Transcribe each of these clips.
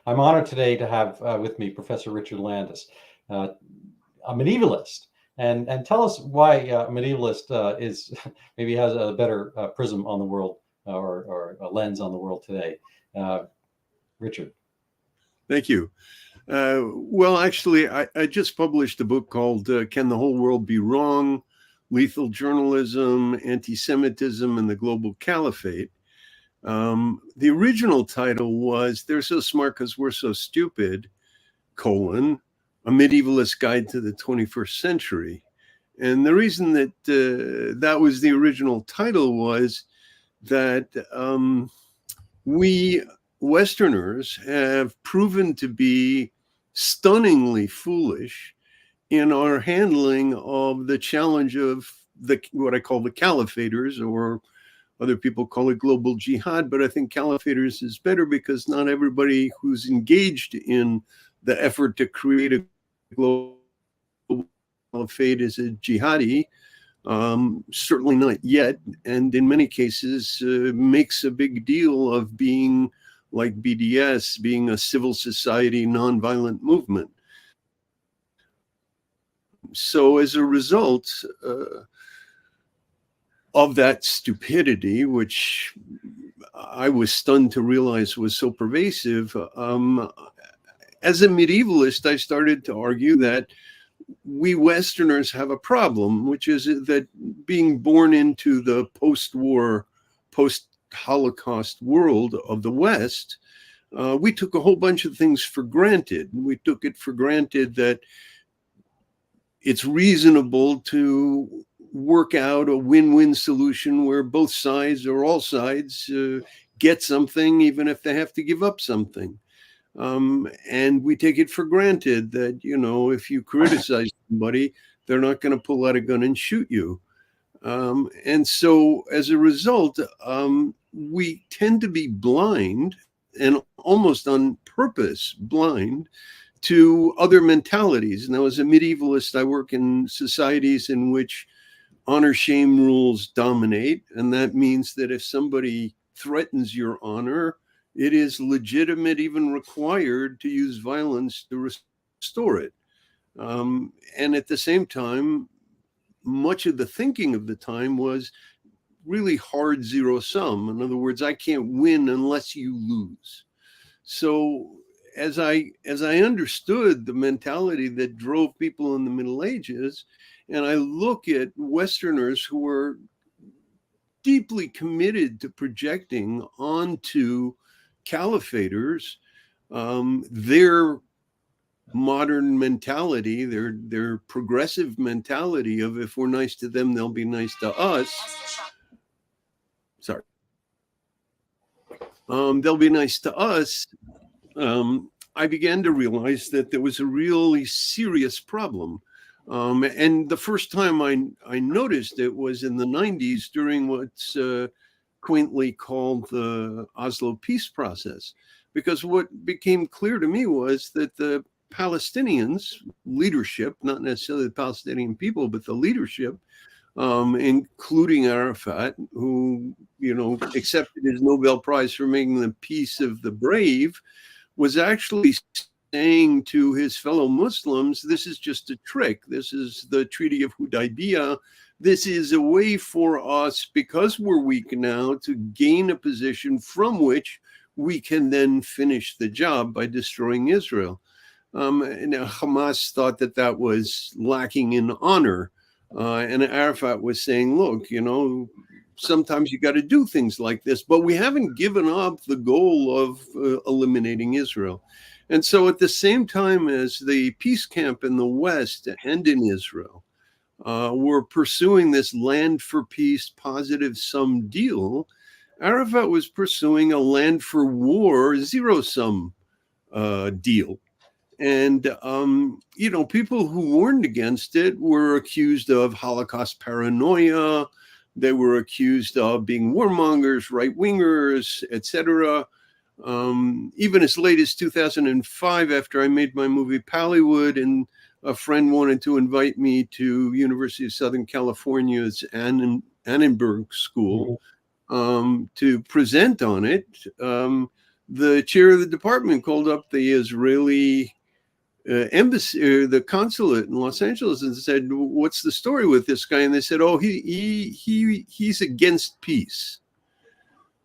I'm honored today to have with me Professor Richard Landis, a medievalist. And tell us why a medievalist is maybe has a better prism on the world or a lens on the world today. Richard. Thank you. Well, actually, I just published a book called Can the Whole World Be Wrong? Lethal Journalism, Anti-Semitism, and the Global Caliphate. The original title was They're So Smart Because We're So Stupid, a medievalist guide to the 21st century. And the reason that that was the original title was that we Westerners have proven to be stunningly foolish in our handling of the challenge of what I call the Caliphaters, or other people call it global jihad, but I think Caliphaters is better because not everybody who's engaged in the effort to create a global caliphate is a jihadi. Certainly not yet, and in many cases makes a big deal of being like BDS, being a civil society nonviolent movement. So as a result of that stupidity, which I was stunned to realize was so pervasive, as a medievalist, I started to argue that we Westerners have a problem, which is that being born into the post-war, post-Holocaust world of the West, we took a whole bunch of things for granted. We took it for granted that it's reasonable to work out a win-win solution where both sides or all sides get something, even if they have to give up something. And we take it for granted that, you know, if you criticize somebody, they're not going to pull out a gun and shoot you. And so as a result, we tend to be blind, and almost on purpose blind, to other mentalities. Now, as a medievalist, I work in societies in which honor-shame rules dominate. And that means that if somebody threatens your honor, it is legitimate, even required, to use violence to restore it. And at the same time, much of the thinking of the time was really hard zero sum. In other words, I can't win unless you lose. So as I understood the mentality that drove people in the Middle Ages, and I look at Westerners who were deeply committed to projecting onto Caliphaters their modern mentality, their progressive mentality of if we're nice to them, they'll be nice to us. Sorry. They'll be nice to us. I began to realize that there was a really serious problem. And the first time I noticed it was in the 90s during what's quaintly called the Oslo peace process. Because what became clear to me was that the Palestinians leadership, not necessarily the Palestinian people, but the leadership, including Arafat, who, you know, accepted his Nobel Prize for making the peace of the brave, was actually saying to his fellow Muslims, this is just a trick. This is the Treaty of Hudaybiyah. This is a way for us, because we're weak now, to gain a position from which we can then finish the job by destroying Israel. Now, Hamas thought that that was lacking in honor. And Arafat was saying, look, you know, sometimes you got to do things like this, but we haven't given up the goal of eliminating Israel. And so at the same time as the peace camp in the West and in Israel were pursuing this land for peace, positive sum deal, Arafat was pursuing a land for war, zero sum deal. And, you know, people who warned against it were accused of Holocaust paranoia. They were accused of being warmongers, right-wingers, etc. Even as late as 2005, after I made my movie Pallywood, and a friend wanted to invite me to University of Southern California's Annenberg School to present on it, the chair of the department called up the Israeli embassy, the consulate in Los Angeles, and said, "What's the story with this guy?" And they said, "Oh, he's against peace."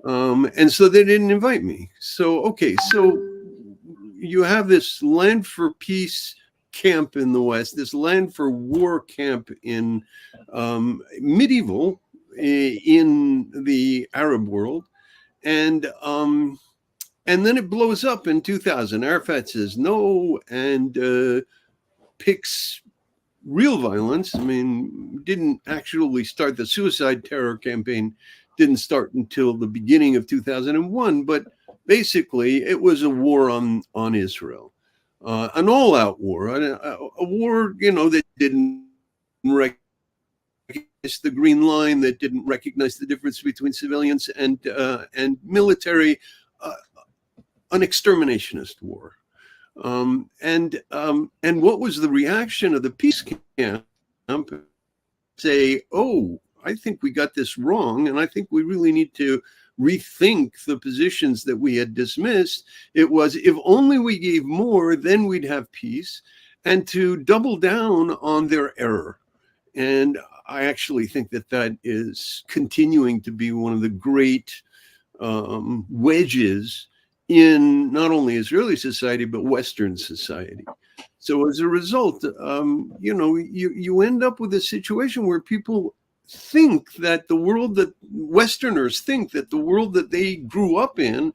And so they didn't invite me. So, okay, so you have this land for peace camp in the West, this land for war camp in medieval in the Arab world. And then it blows up in 2000. Arafat says no and picks real violence. I mean, didn't actually start the suicide terror campaign, didn't start until the beginning of 2001, but basically it was a war on Israel, an all-out war, a war, that didn't recognize the green line, that didn't recognize the difference between civilians and military, an exterminationist war. And what was the reaction of the peace camp? Say, oh, I think we got this wrong, and I think we really need to rethink the positions that we had dismissed. It was, if only we gave more, then we'd have peace, and to double down on their error. And I actually think that is continuing to be one of the great wedges in not only Israeli society, but Western society. So as a result, you end up with a situation where people think that Westerners think that the world that they grew up in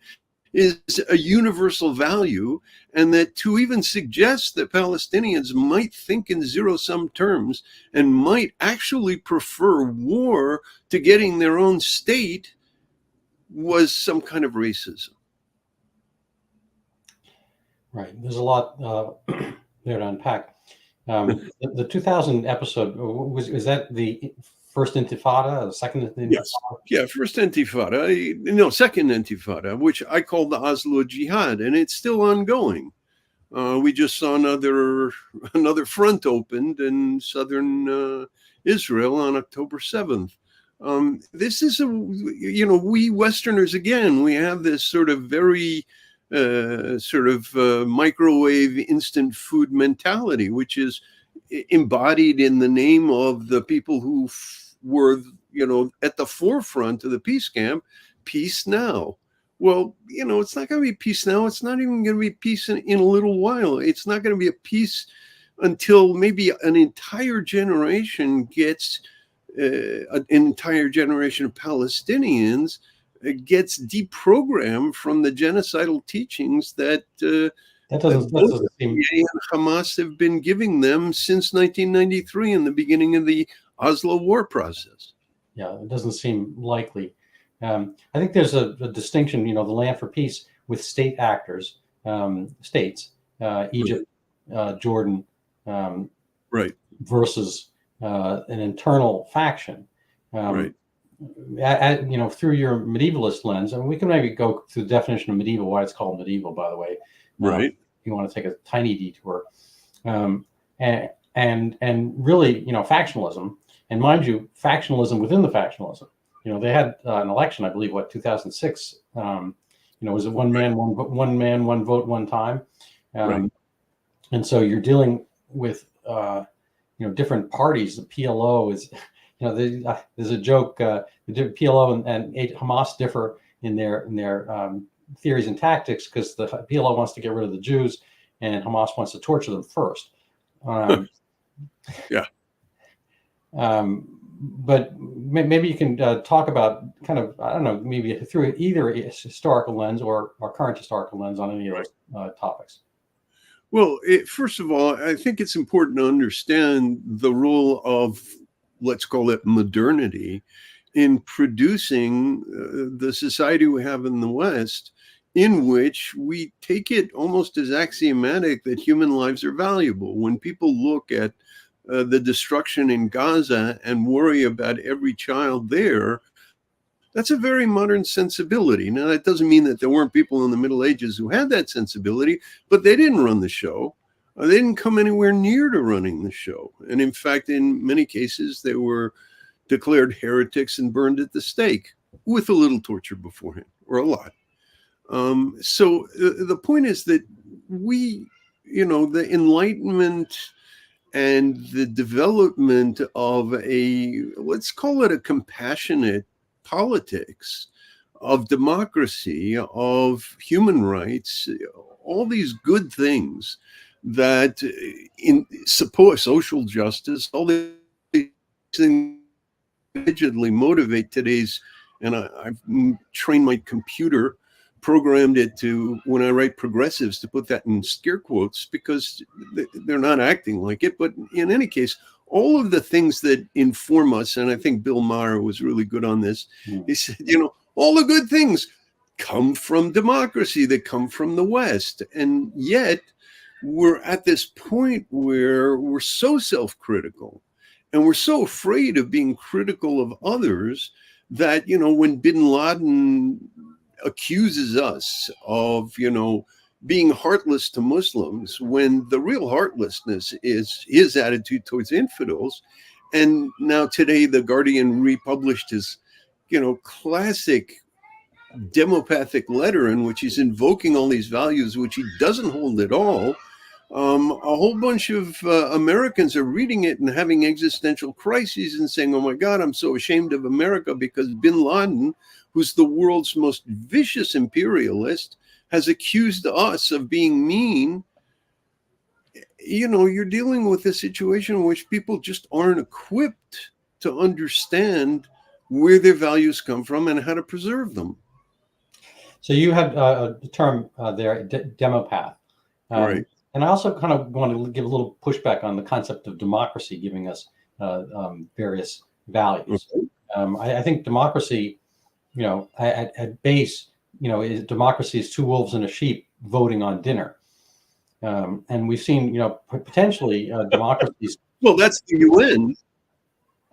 is a universal value, and that to even suggest that Palestinians might think in zero-sum terms and might actually prefer war to getting their own state was some kind of racism. Right. There's a lot there to unpack. The 2000 episode, was that the first Intifada, the second Intifada? Yes. Yeah, first Intifada. Second Intifada, which I call the Oslo Jihad, and it's still ongoing. We just saw another front opened in southern Israel on October 7th. This is we Westerners, again, we have this sort of very microwave instant food mentality, which is embodied in the name of the people who were, at the forefront of the peace camp, peace now. Well, it's not going to be peace now. It's not even going to be peace in a little while. It's not going to be a peace until maybe an entire generation gets, an entire generation of Palestinians gets deprogrammed from the genocidal teachings that doesn't seem... and Hamas have been giving them since 1993 in the beginning of the Oslo war process. Yeah, it doesn't seem likely. I think there's a distinction, the land for peace with state actors, states, Egypt, Jordan, right, versus an internal faction. Right. Through your medievalist lens, and we can maybe go through the definition of medieval, why it's called medieval, by the way. Right. If you want to take a tiny detour. And really, factionalism, and mind you, factionalism within the factionalism. They had an election, I believe, 2006. Was it one man, one vote, one time? Right. And so you're dealing with, different parties. The PLO is, there's a joke. The PLO and Hamas differ in their theories and tactics, because the PLO wants to get rid of the Jews, and Hamas wants to torture them first. Yeah. But maybe you can talk about kind of, I don't know, maybe through either a historical lens or current historical lens on any of those topics. Well, first of all, I think it's important to understand the role of, let's call it, modernity in producing the society we have in the West, in which we take it almost as axiomatic that human lives are valuable. When people look at the destruction in Gaza and worry about every child there, that's a very modern sensibility. Now, that doesn't mean that there weren't people in the Middle Ages who had that sensibility, but they didn't run the show. They didn't come anywhere near to running the show. And in fact, in many cases, they were declared heretics and burned at the stake with a little torture beforehand, or a lot. So the point is that we, the Enlightenment and the development of let's call it a compassionate politics of democracy, of human rights, all these good things that support social justice, all these things rigidly motivate today's, and I've trained my computer, programmed it to, when I write progressives, to put that in scare quotes because they're not acting like it. But in any case, all of the things that inform us, and I think Bill Maher was really good on this, he said, all the good things come from democracy, that come from the West. And yet we're at this point where we're so self-critical and we're so afraid of being critical of others that, when bin Laden accuses us of, being heartless to Muslims, when the real heartlessness is his attitude towards infidels. And now today, The Guardian republished his, classic demopathic letter in which he's invoking all these values, which he doesn't hold at all. A whole bunch of Americans are reading it and having existential crises and saying, oh my God, I'm so ashamed of America because bin Laden, who's the world's most vicious imperialist, has accused us of being mean. You're dealing with a situation in which people just aren't equipped to understand where their values come from and how to preserve them. So you have a term there, demopath. Right. And I also kind of want to give a little pushback on the concept of democracy giving us various values. Okay. I think democracy, at base, democracy is two wolves and a sheep voting on dinner. And we've seen, potentially democracies. Well, that's the UN.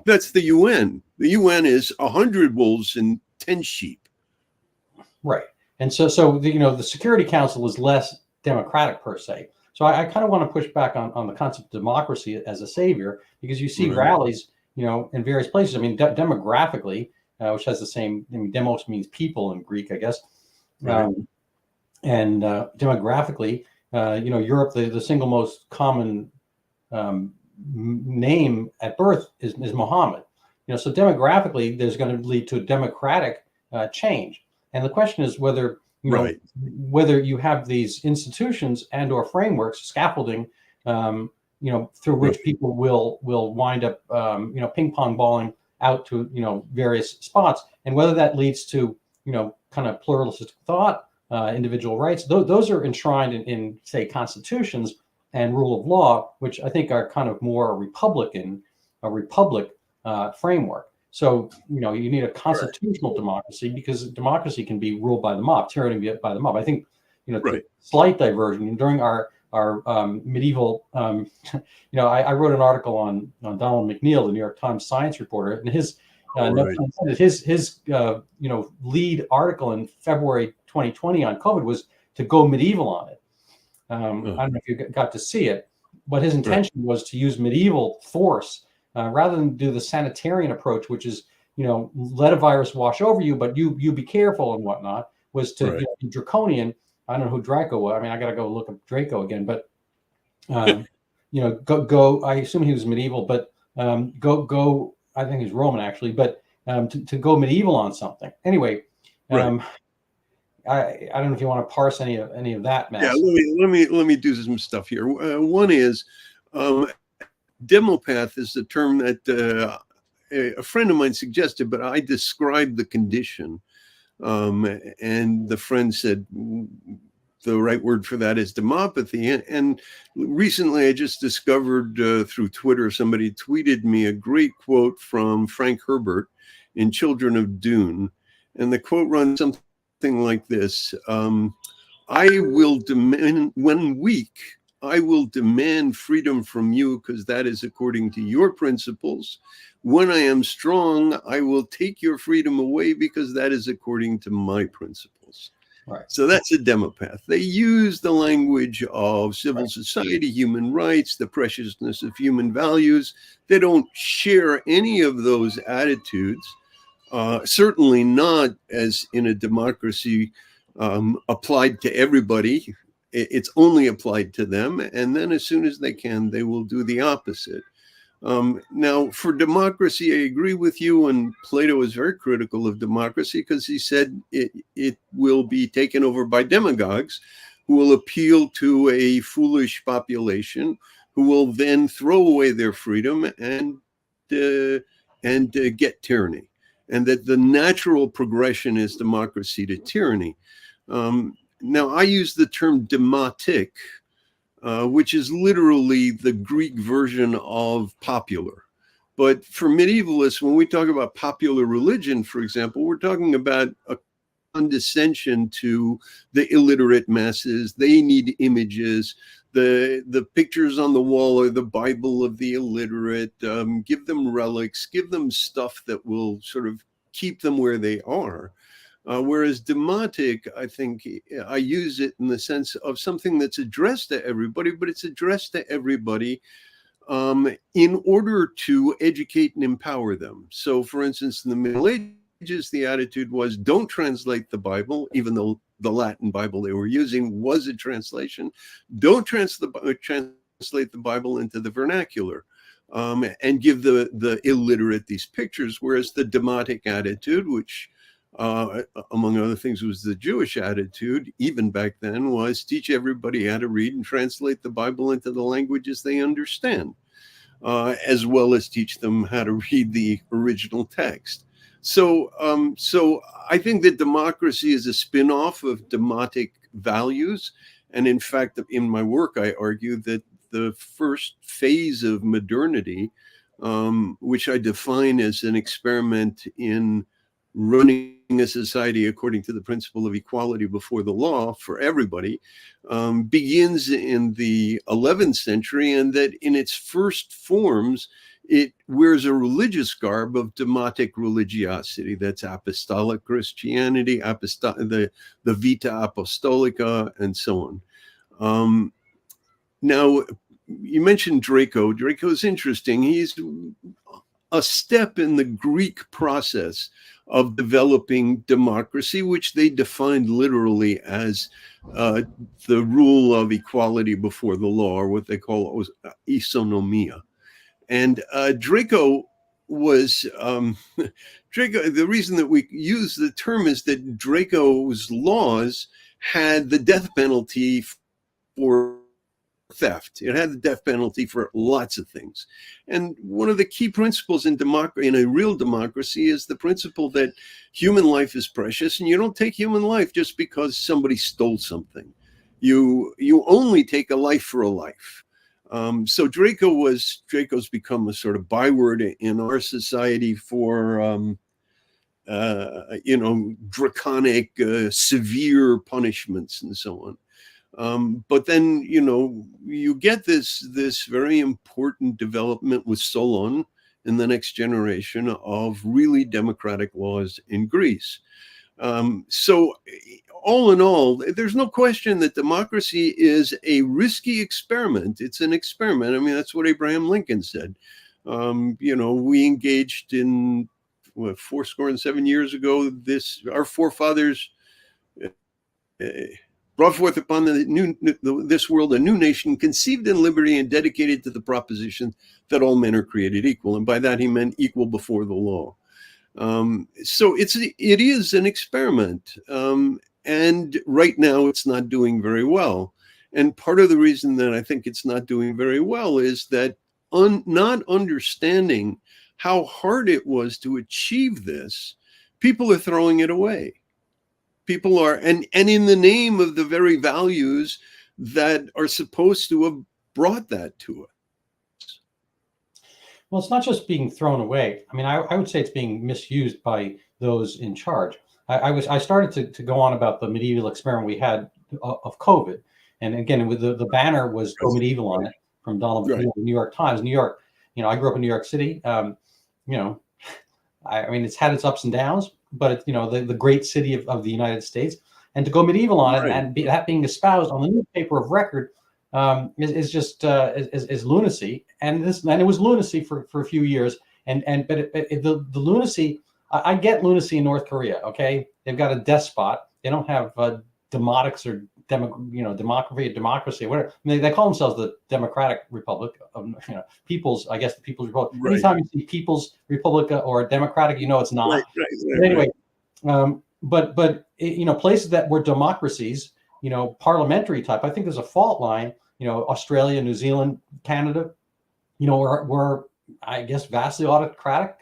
That's the UN. The UN is 100 wolves and 10 sheep. Right. And so the Security Council is less democratic per se. So I kind of want to push back on the concept of democracy as a savior, because you see rallies, in various places. I mean, demographically, which has the same, demos means people in Greek, I guess. Right. And demographically, Europe, the single most common name at birth is Muhammad. So demographically, there's going to lead to a democratic change. And the question is whether whether you have these institutions and or frameworks, scaffolding, through which people will wind up, ping pong balling out to, various spots, and whether that leads to, kind of pluralistic thought, individual rights. Those are enshrined in, say, constitutions and rule of law, which I think are kind of more a republic framework. So, you need a constitutional democracy, because democracy can be ruled by the mob, tyranny by the mob. I think, slight diversion during our medieval, I wrote an article on Donald McNeil, the New York Times science reporter, and his his lead article in February 2020 on COVID was to go medieval on it. I don't know if you got to see it, but his intention was to use medieval force rather than do the sanitarian approach, which is, let a virus wash over you, but you be careful and whatnot, was to be draconian. I don't know who Draco was. I mean, I got to go look up Draco again, but, go, I assume he was medieval, but go, I think he's Roman actually, but to go medieval on something. Anyway, I don't know if you want to parse any of that mess. Yeah, let me do some stuff here. One is demopath is the term that a friend of mine suggested, but I described the condition, and the friend said the right word for that is demopathy. And recently, I just discovered through Twitter, somebody tweeted me a great quote from Frank Herbert in Children of Dune, and the quote runs something like this: "I will demand, when weak, I will demand freedom from you because that is according to your principles. When I am strong, I will take your freedom away because that is according to my principles." Right. So that's a demopath. They use the language of civil society, human rights, the preciousness of human values. They don't share any of those attitudes, certainly not as in a democracy applied to everybody. It's only applied to them. And then as soon as they can, they will do the opposite. Now, for democracy, I agree with you. And Plato is very critical of democracy because he said it will be taken over by demagogues who will appeal to a foolish population, who will then throw away their freedom and get tyranny. And that the natural progression is democracy to tyranny. Now, I use the term demotic, which is literally the Greek version of popular. But for medievalists, when we talk about popular religion, for example, we're talking about a condescension to the illiterate masses. They need images. The pictures on the wall are the Bible of the illiterate. Give them relics, give them stuff that will sort of keep them where they are. Whereas demotic, I think I use it in the sense of something that's addressed to everybody, but it's addressed to everybody in order to educate and empower them. So, for instance, in the Middle Ages, the attitude was don't translate the Bible, even though the Latin Bible they were using was a translation. Don't translate the Bible into the vernacular. And give the illiterate these pictures, whereas the demotic attitude, which among other things was the Jewish attitude, even back then, was teach everybody how to read and translate the Bible into the languages they understand, as well as teach them how to read the original text. So I think that democracy is a spin-off of demotic values. And in fact, in my work, I argue that the first phase of modernity, which I define as an experiment in running a society according to the principle of equality before the law for everybody, begins in the 11th century, and that in its first forms, it wears a religious garb of demotic religiosity. That's apostolic Christianity, the Vita Apostolica, and so on. Now, you mentioned Draco. Draco is interesting. He's a step in the Greek process of developing democracy, which they defined literally as the rule of equality before the law, or what they call isonomia. And Draco was Draco. The reason that we use the term is that Draco's laws had the death penalty for theft. It had the death penalty for lots of things. And one of the key principles in a real democracy is the principle that human life is precious, and you don't take human life just because somebody stole something. You only take a life for a life. So Draco's become a sort of byword in our society for draconic, severe punishments and so on. But then, you get this very important development with Solon in the next generation of really democratic laws in Greece. So all in all, there's no question that democracy is a risky experiment. It's an experiment. I mean, that's what Abraham Lincoln said. We engaged in 7 years ago, our forefathers brought forth upon this world a new nation conceived in liberty and dedicated to the proposition that all men are created equal. And by that he meant equal before the law. So it is an experiment. And right now it's not doing very well. And part of the reason that I think it's not doing very well is that not understanding how hard it was to achieve this, people are throwing it away. People are, and in the name of the very values that are supposed to have brought that to us. Well, it's not just being thrown away. I mean, I would say it's being misused by those in charge. I started to go on about the medieval experiment we had of COVID. And again, with the banner was Go Medieval on it from Donald, right. New York Times. New York, I grew up in New York City. I mean, it's had its ups and downs, but it's, the great city of the United States, and to go medieval on it, right. And that being espoused on the newspaper of record is just lunacy. And it was lunacy for a few years. But the lunacy, I get lunacy in North Korea. Okay, they've got a despot. They don't have demotics or democracy, whatever. I mean, they call themselves the Democratic Republic of, People's, I guess, the People's Republic. Right. Anytime you see People's Republic or Democratic, it's not. Right, But anyway, but places that were democracies, parliamentary type, I think there's a fault line. Australia, New Zealand, Canada, were I guess vastly autocratic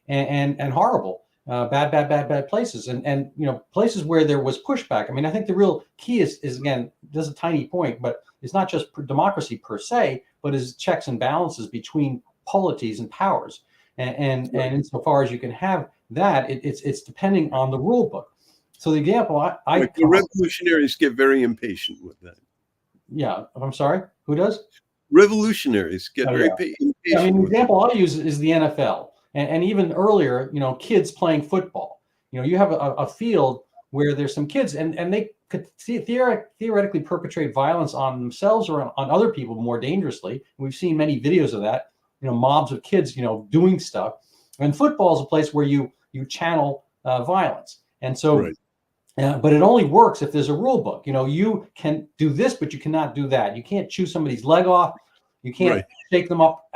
and horrible. Bad places, and places where there was pushback. I mean, I think the real key is again, this is a tiny point, but it's not just democracy per se, but is checks and balances between polities and powers, and insofar as you can have that, it's depending on the rule book. So the example the revolutionaries get very impatient with that. Yeah, I'm sorry. Who does? Revolutionaries get very impatient. I mean, the example I use is the NFL. And even earlier, kids playing football. You have a field where there's some kids, and they could theoretically perpetrate violence on themselves or on other people more dangerously. And we've seen many videos of that. Mobs of kids, doing stuff. And football is a place where you channel violence. And so, right. But it only works if there's a rule book. You can do this, but you cannot do that. You can't chew somebody's leg off. You can't shake them up,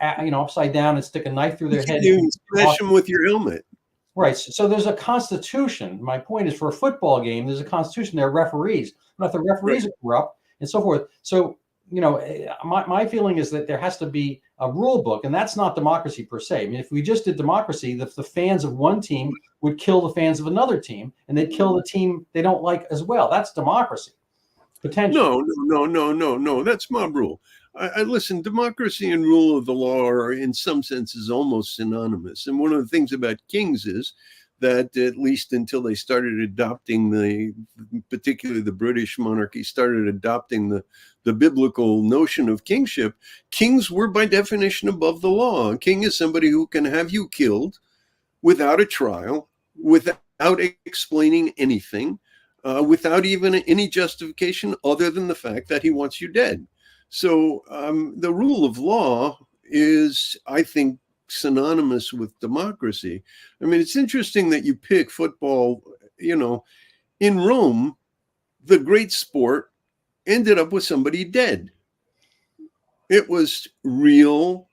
upside down and stick a knife through their head. You smash them with your helmet. Right. So there's a constitution. My point is, for a football game, there's a constitution. There are referees. But if the referees are corrupt and so forth. So, my feeling is that there has to be a rule book, and that's not democracy per se. I mean, if we just did democracy, the fans of one team would kill the fans of another team, and they'd kill the team they don't like as well. That's democracy. Potentially. No. That's mob rule. I listen, democracy and rule of the law are in some senses almost synonymous. And one of the things about kings is that, at least until they started adopting particularly the British monarchy started adopting the biblical notion of kingship, kings were by definition above the law. A king is somebody who can have you killed without a trial, without explaining anything, without even any justification other than the fact that he wants you dead. So the rule of law is, I think, synonymous with democracy. I mean, it's interesting that you pick football. In Rome, the great sport ended up with somebody dead. It was real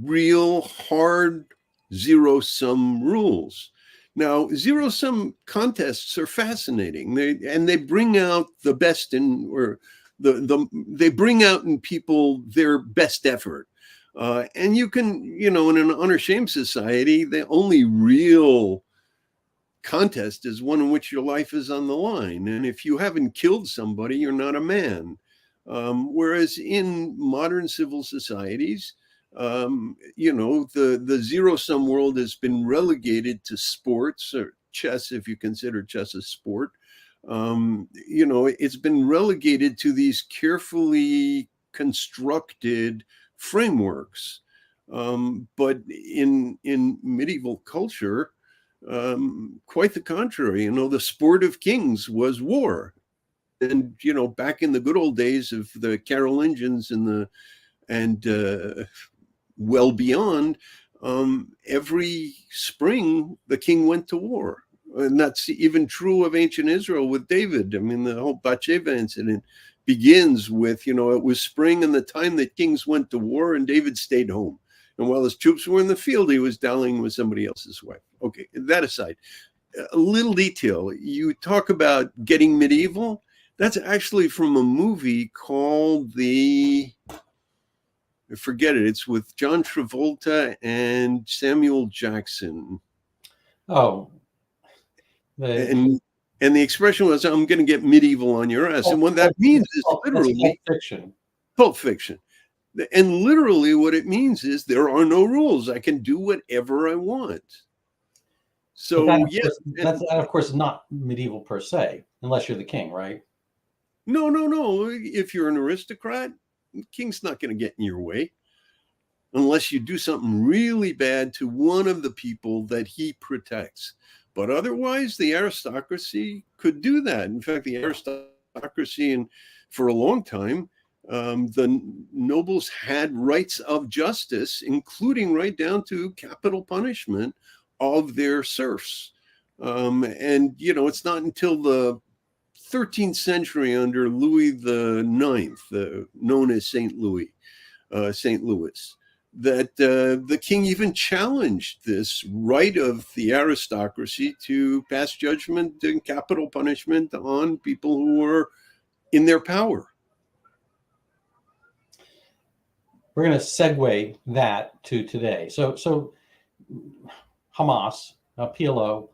hard zero-sum rules. Now, zero-sum contests are fascinating. They bring out the best they bring out in people their best effort. And you can, in an honor shame society, the only real contest is one in which your life is on the line. And if you haven't killed somebody, you're not a man. Whereas in modern civil societies, the zero-sum world has been relegated to sports, or chess, if you consider chess a sport. It's been relegated to these carefully constructed frameworks. But in medieval culture, quite the contrary. The sport of kings was war. And, back in the good old days of the Carolingians and well beyond, every spring the king went to war. And that's even true of ancient Israel with David. I mean, the whole Bathsheba incident begins with, it was spring and the time that kings went to war, and David stayed home. And while his troops were in the field, he was dallying with somebody else's wife. Okay, that aside, a little detail. You talk about getting medieval. That's actually from a movie called forget it. It's with John Travolta and Samuel Jackson. Oh. And the expression was, "I'm going to get medieval on your ass." And what that means is literally Pulp Fiction. And literally what it means is there are no rules. I can do whatever I want. So that of course is not medieval per se, unless you're the king, right? No. If you're an aristocrat, the king's not going to get in your way unless you do something really bad to one of the people that he protects. But otherwise, the aristocracy could do that. In fact, the aristocracy, and for a long time, the nobles had rights of justice, including right down to capital punishment of their serfs. And, it's not until the 13th century under Louis the Ninth, known as St. Louis, St. Louis, that the king even challenged this right of the aristocracy to pass judgment and capital punishment on people who were in their power. We're going to segue that to today. So Hamas, PLO,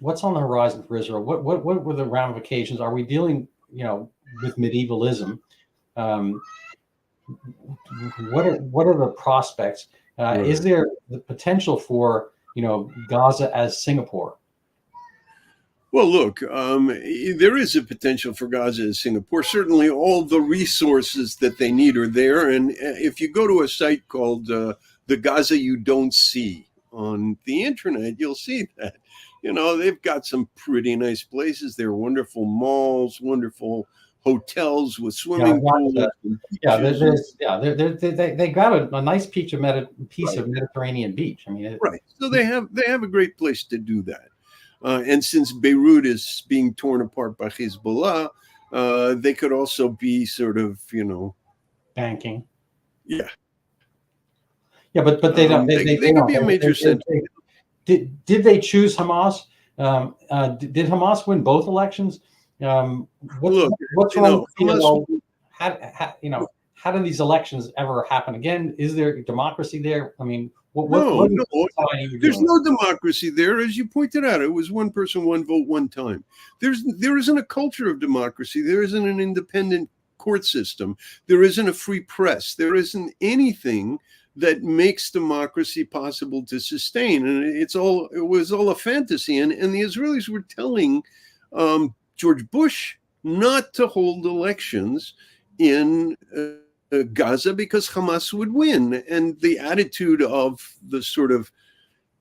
what's on the horizon for Israel? What were the ramifications? Are we dealing, with medievalism? What are the prospects? Right. Is there the potential for Gaza as Singapore? Well, look, there is a potential for Gaza as Singapore. Certainly, all the resources that they need are there. And if you go to a site called The Gaza You Don't See on the internet, you'll see that. They've got some pretty nice places. They're wonderful malls, wonderful hotels with swimming pools. They got a nice piece of Mediterranean beach. I mean, right. So they have a great place to do that. And since Beirut is being torn apart by Hezbollah, they could also be sort of, banking. Yeah. Yeah, but they don't. They could be a major center. Did they choose Hamas? Did Hamas win both elections? What's wrong with how do these elections ever happen again? Is there what no, there's no democracy there. As you pointed out, it was one person, one vote, one time. There isn't a culture of democracy. There isn't an independent court system. There isn't a free press. There isn't anything that makes democracy possible to sustain. And it was all a fantasy. And the Israelis were telling George Bush not to hold elections in Gaza because Hamas would win. And the attitude of the sort of,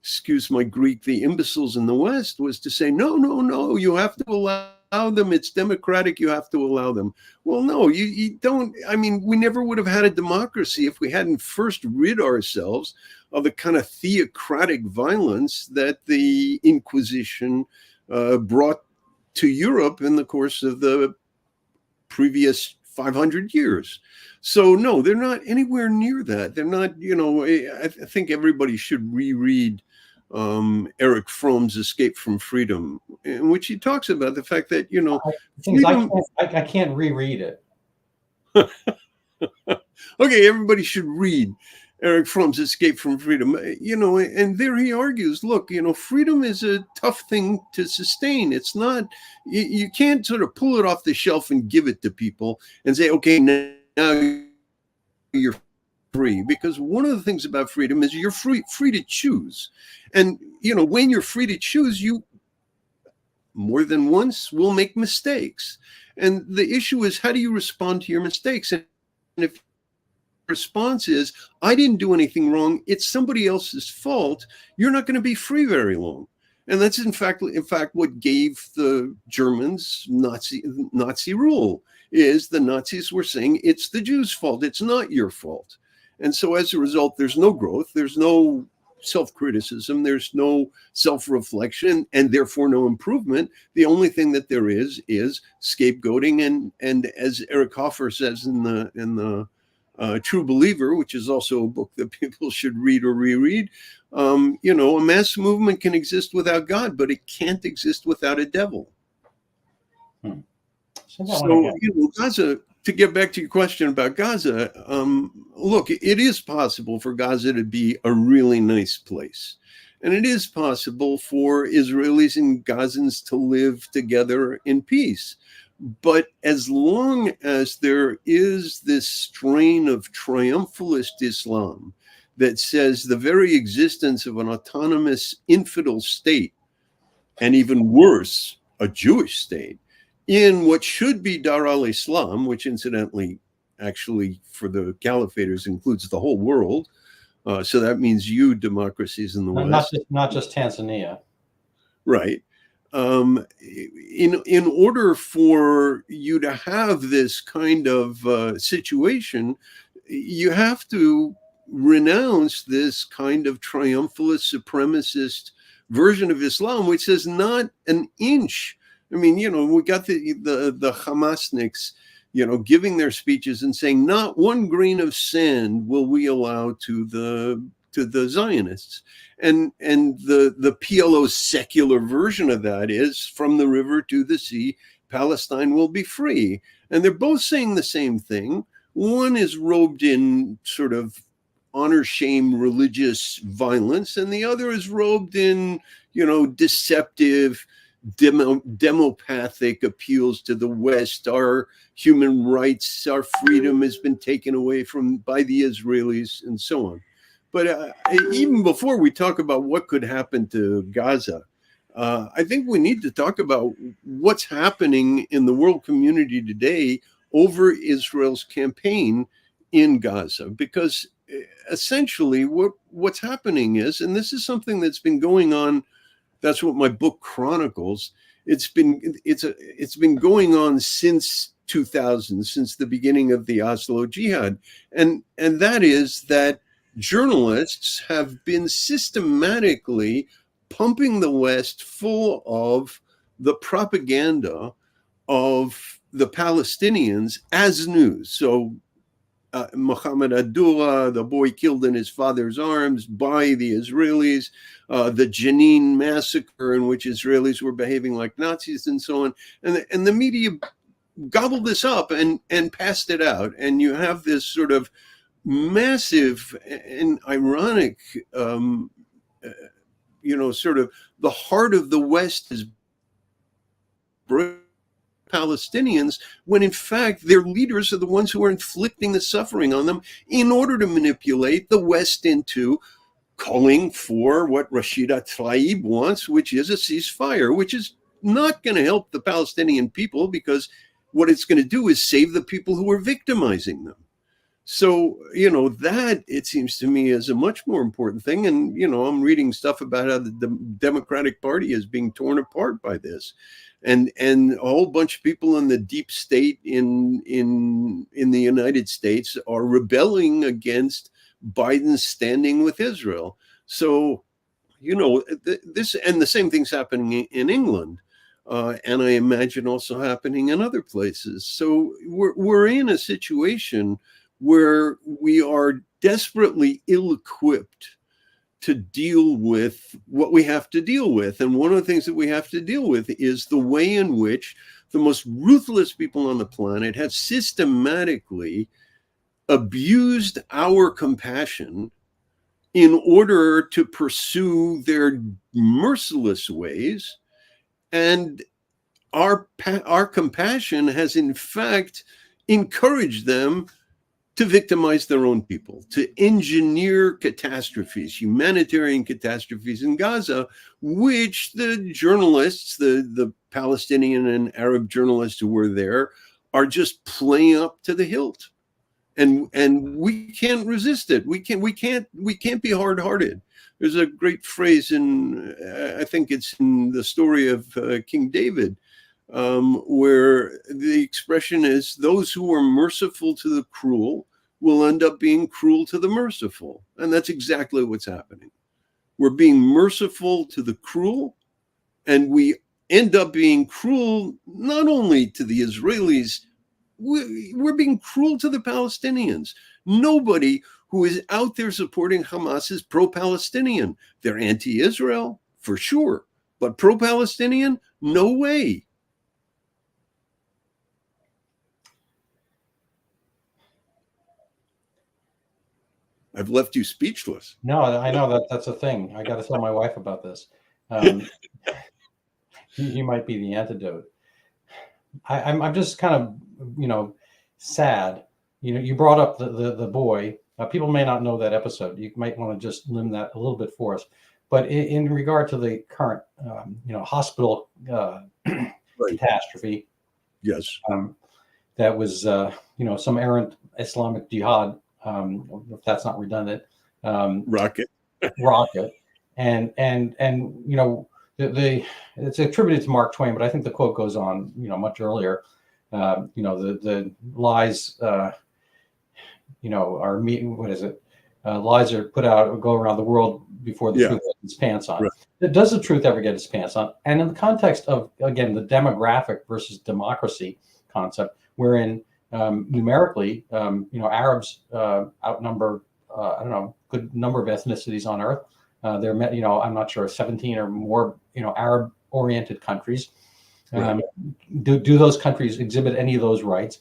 excuse my Greek, the imbeciles in the West was to say, no, you have to allow them. It's democratic. You have to allow them. Well, no, you don't. I mean, we never would have had a democracy if we hadn't first rid ourselves of the kind of theocratic violence that the Inquisition brought to Europe in the course of the previous 500 years. So no, they're not anywhere near that. They're not, I think everybody should reread Eric Fromm's Escape from Freedom, in which he talks about the fact that, I can't reread it. Okay, everybody should read Eric Fromm's Escape from Freedom, and there he argues, look, freedom is a tough thing to sustain. It's not, you can't sort of pull it off the shelf and give it to people and say, okay, now you're free. Because one of the things about freedom is you're free to choose. And, when you're free to choose, you more than once will make mistakes. And the issue is, how do you respond to your mistakes? And if response is, I didn't do anything wrong, it's somebody else's fault, you're not going to be free very long. And that's in fact what gave the Germans Nazi rule, is the Nazis were saying it's the Jews' fault, it's not your fault. And so as a result, there's no growth, there's no self-criticism, there's no self-reflection, and therefore no improvement. The only thing that there is scapegoating, and as Eric Hoffer says in the True Believer, which is also a book that people should read or reread, a mass movement can exist without God, but it can't exist without a devil. So Gaza, to get back to your question about Gaza, look, it is possible for Gaza to be a really nice place. And it is possible for Israelis and Gazans to live together in peace. But as long as there is this strain of triumphalist Islam that says the very existence of an autonomous infidel state, and even worse, a Jewish state, in what should be Dar al-Islam, which incidentally, actually for the Caliphaters includes the whole world. So that means democracies in the West. Not just Tanzania. Right. In order for you to have this kind of situation, you have to renounce this kind of triumphalist, supremacist version of Islam, which says not an inch. I mean, we got the Hamasniks, giving their speeches and saying not one grain of sand will we allow to the Zionists. And the PLO's secular version of that is from the river to the sea, Palestine will be free. And they're both saying the same thing. One is robed in sort of honor shame religious violence, and the other is robed in deceptive demopathic appeals to the West. Our human rights, our freedom has been taken away by the Israelis, and so on. But even before we talk about what could happen to Gaza, I think we need to talk about what's happening in the world community today over Israel's campaign in Gaza, because essentially what's happening is, and this is something that's been going on, that's what my book chronicles, it's been going on since 2000, since the beginning of the Oslo Jihad, and that is that journalists have been systematically pumping the West full of the propaganda of the Palestinians as news. So Mohammed Abdullah, the boy killed in his father's arms by the Israelis, the Jenin massacre in which Israelis were behaving like Nazis, and so on. And the media gobbled this up and passed it out. And you have this sort of massive and ironic, sort of the heart of the West is Palestinians, when in fact their leaders are the ones who are inflicting the suffering on them in order to manipulate the West into calling for what Rashida Tlaib wants, which is a ceasefire, which is not going to help the Palestinian people, because what it's going to do is save the people who are victimizing them. So, that, it seems to me, is a much more important thing. And, I'm reading stuff about how the Democratic Party is being torn apart by this. And a whole bunch of people in the deep state in the United States are rebelling against Biden's standing with Israel. So, this, and the same thing's happening in England. And I imagine also happening in other places. So we're in a situation where we are desperately ill-equipped to deal with what we have to deal with. And one of the things that we have to deal with is the way in which the most ruthless people on the planet have systematically abused our compassion in order to pursue their merciless ways. And our compassion has, in fact, encouraged them to victimize their own people, to engineer catastrophes, humanitarian catastrophes in Gaza, which the journalists, the Palestinian and Arab journalists who were there, are just playing up to the hilt. And we can't resist it. We can't be hard-hearted. There's a great phrase in, I think it's in the story of King David, where the expression is, those who are merciful to the cruel will end up being cruel to the merciful. And that's exactly what's happening. We're being merciful to the cruel, and we end up being cruel not only to the Israelis, we're being cruel to the Palestinians. Nobody who is out there supporting Hamas is pro-Palestinian. They're anti-Israel, for sure, but pro-Palestinian, no way. I've left you speechless. No, I know that's a thing. I got to tell my wife about this. He might be the antidote. I'm just kind of, sad. You brought up the boy. People may not know that episode. You might want to just limb that a little bit for us. But in regard to the current, hospital catastrophe, yes, that was, some errant Islamic jihad, if that's not redundant, rocket, and it's attributed to Mark Twain, but I think the quote goes on, much earlier. The lies, are meeting. What is it? lies are put out or go around the world before the truth gets its pants on. Right. Does the truth ever get its pants on? And in the context of, again, the demographic versus democracy concept, wherein numerically, Arabs outnumber, I don't know, good number of ethnicities on Earth. I'm not sure, 17 or more, Arab-oriented countries. Do those countries exhibit any of those rights?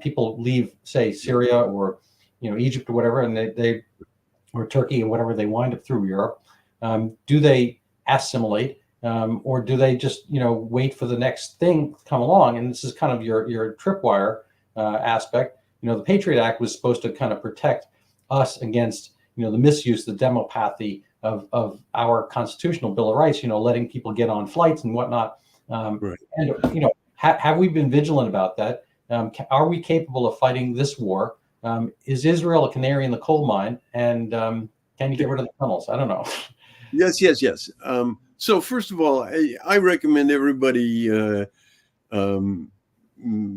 People leave, say, Syria or Egypt or whatever, and they or Turkey or whatever, they wind up through Europe. Do they assimilate, or do they just wait for the next thing to come along? And this is kind of your tripwire aspect. The Patriot Act was supposed to kind of protect us against the misuse, the demopathy of our constitutional Bill of Rights. Letting people get on flights and whatnot. And have we been vigilant about that? Are we capable of fighting this war? Is Israel a canary in the coal mine? And can you get rid of the tunnels? I don't know. Yes. So first of all, I recommend everybody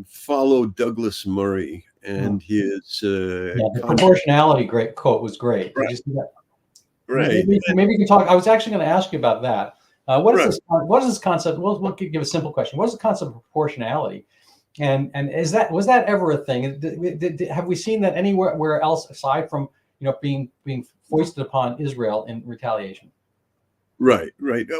follow Douglas Murray and his. The proportionality quote was great. Right. Did you see that? Right. Maybe you can talk. I was actually going to ask you about that. What is this concept? We'll give a simple question. What is the concept of proportionality? And was that ever a thing? Have we seen that anywhere else aside from being foisted upon Israel in retaliation? Right.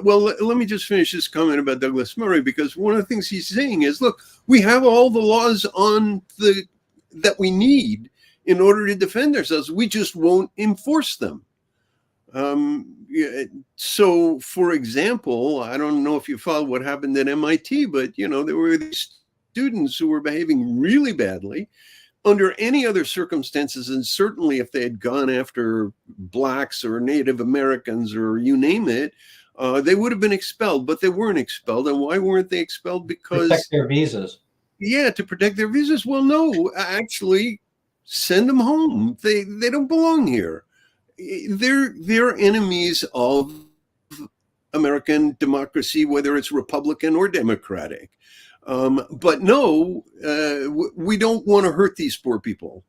Well, let me just finish this comment about Douglas Murray, because one of the things he's saying is, look, we have all the laws that we need in order to defend ourselves. We just won't enforce them. So, for example, I don't know if you followed what happened at MIT, but there were these students who were behaving really badly under any other circumstances, and certainly if they had gone after blacks or Native Americans or you name it, they would have been expelled, but they weren't expelled. And why weren't they expelled? Because protect their visas. Yeah, to protect their visas. Well, no, actually, send them home. They don't belong here. They're enemies of American democracy, whether it's Republican or Democratic. But no, we don't want to hurt these poor people.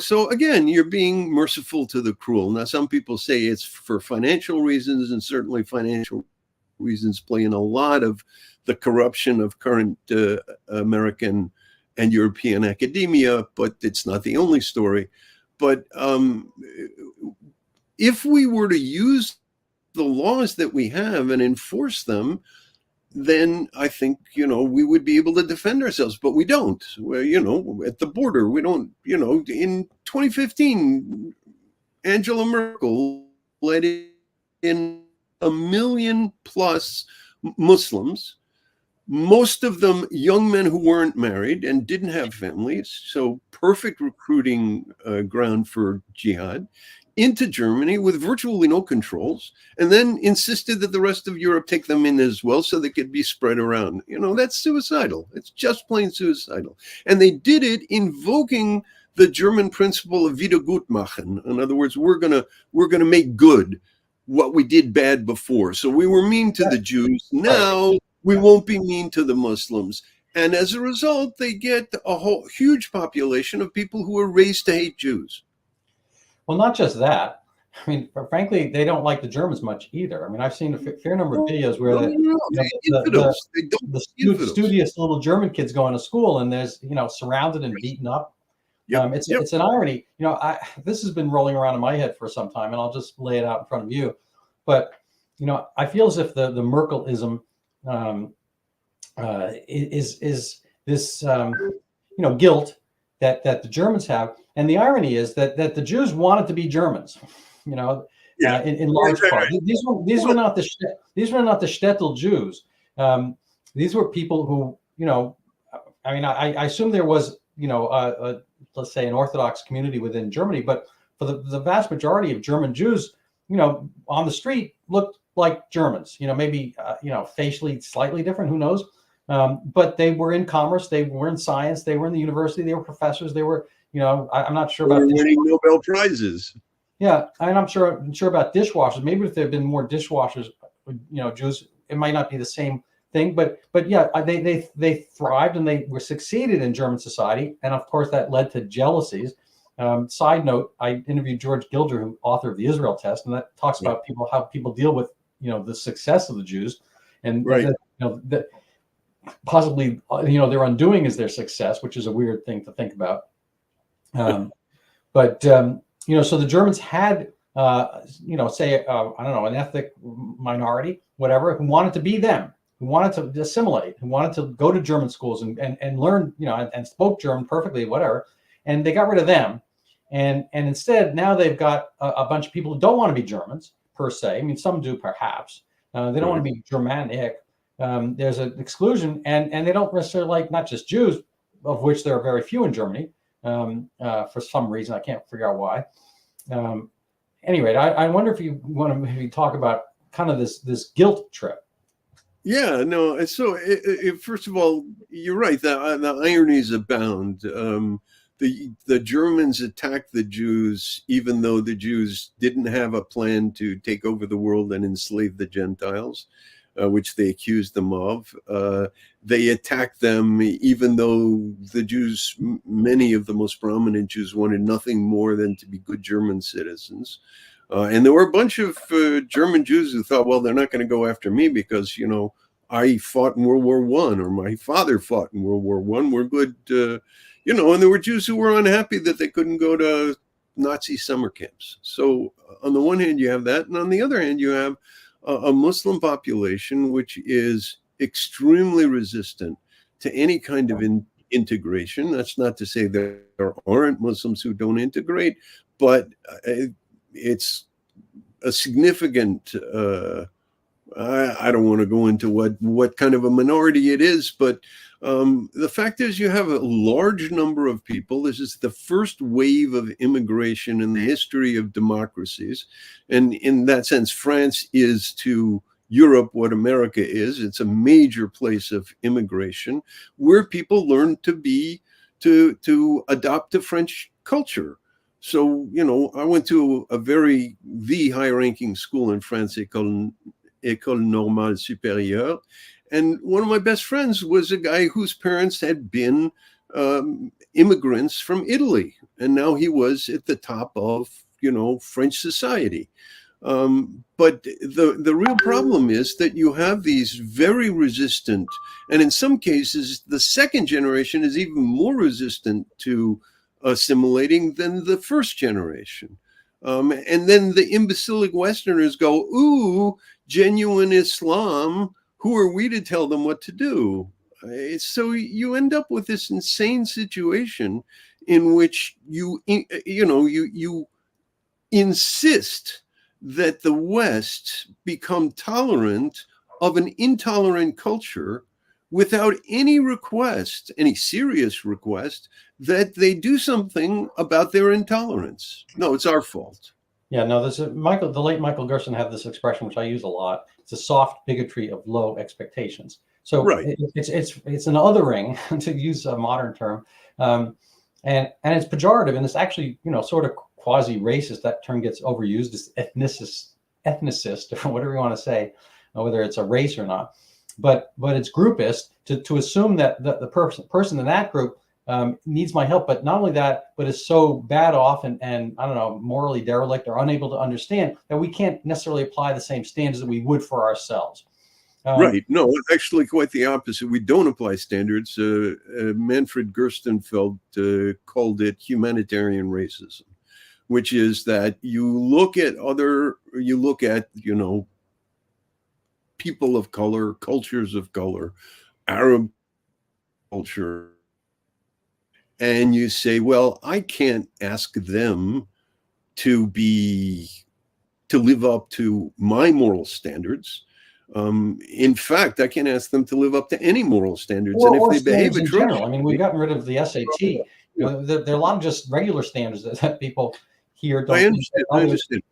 So again, you're being merciful to the cruel. Now, some people say it's for financial reasons, and certainly financial reasons play in a lot of the corruption of current American and European academia, but it's not the only story. But if we were to use the laws that we have and enforce them, then I think, we would be able to defend ourselves, but we don't. Well, at the border, we don't, in 2015, Angela Merkel let in 1 million plus Muslims, most of them young men who weren't married and didn't have families. So perfect recruiting ground for jihad, into Germany with virtually no controls, and then insisted that the rest of Europe take them in as well so they could be spread around. That's suicidal. It's just plain suicidal. And they did it invoking the German principle of Wiedergutmachen. In other words, we're gonna make good what we did bad before. So we were mean to the Jews. Now we won't be mean to the Muslims. And as a result, they get a whole huge population of people who are raised to hate Jews. Well, not just that. I mean, frankly, they don't like the Germans much either. I mean, I've seen a fair number of videos where the studious little German kids going to school, and there's surrounded and beaten up. It's an irony. This has been rolling around in my head for some time, and I'll just lay it out in front of you. But I feel as if the Merkelism is this guilt that the Germans have. And the irony is that the Jews wanted to be Germans, in large part. These were not the shtetl Jews. These were people who, I assume there was, let's say an Orthodox community within Germany, but for the vast majority of German Jews, on the street looked like Germans. Maybe facially slightly different. Who knows? But they were in commerce. They were in science. They were in the university. They were professors. They were. I'm not sure about winning Nobel Prizes. Yeah, and I'm sure about dishwashers. Maybe if there had been more dishwashers, Jews, it might not be the same thing. But yeah, they thrived and they were succeeded in German society, and of course that led to jealousies. Side note: I interviewed George Gilder, who author of the Israel Test, and that talks about how people deal with the success of the Jews, and Right. that possibly their undoing is their success, which is a weird thing to think about. But so the Germans had say I don't know, an ethnic minority, whatever, who wanted to be them, who wanted to assimilate, who wanted to go to German schools and learn, and spoke German perfectly, whatever. And they got rid of them. And instead, now they've got a bunch of people who don't want to be Germans, per se. I mean, some do, perhaps. They don't want to be Germanic. There's an exclusion, and they don't necessarily like not just Jews, of which there are very few in Germany, for some reason. I can't figure out why. Anyway, I wonder if you want to maybe talk about kind of this guilt trip. Yeah, no. So, first of all, you're right. The ironies abound. The Germans attacked the Jews, even though the Jews didn't have a plan to take over the world and enslave the Gentiles, which they accused them of. They attacked them, even though the Jews, many of the most prominent Jews, wanted nothing more than to be good German citizens. And there were a bunch of German Jews who thought, well, they're not going to go after me because, I fought in World War I, or my father fought in World War I. We're good, and there were Jews who were unhappy that they couldn't go to Nazi summer camps. So on the one hand, you have that. And on the other hand, you have a Muslim population which is extremely resistant to any kind of integration. That's not to say there aren't Muslims who don't integrate, but it's a significant I don't want to go into what kind of a minority it is, but the fact is you have a large number of people. This is the first wave of immigration in the history of democracies. And in that sense, France is to Europe what America is. It's a major place of immigration where people learn to adopt the French culture. So, I went to the high-ranking school in France, École Normale Supérieure. And one of my best friends was a guy whose parents had been immigrants from Italy. And now he was at the top of, French society. But the real problem is that you have these very resistant, and in some cases, the second generation is even more resistant to assimilating than the first generation. And then the imbecilic Westerners go, ooh, genuine Islam, who are we to tell them what to do? So you end up with this insane situation in which you insist that the West become tolerant of an intolerant culture without any serious request, that they do something about their intolerance. No, it's our fault. Yeah, no, the late Michael Gerson had this expression, which I use a lot. It's a soft bigotry of low expectations. So right. It's an othering, to use a modern term, and it's pejorative, and it's actually sort of quasi-racist. That term gets overused as ethnicist, or whatever you want to say, whether it's a race or not. But it's groupist to assume that the person in that group needs my help, but not only that, but is so bad off and I don't know, morally derelict or unable to understand that we can't necessarily apply the same standards that we would for ourselves. Right. No, actually quite the opposite. We don't apply standards. Manfred Gerstenfeld called it humanitarian racism, which is that you look at people of color, cultures of color, Arab culture, and you say, well, I can't ask them to live up to my moral standards. In fact, I can't ask them to live up to any moral standards. Well, and if they behave in general, I mean, we've gotten rid of the SAT. There are a lot of just regular standards that people here don't. I understand.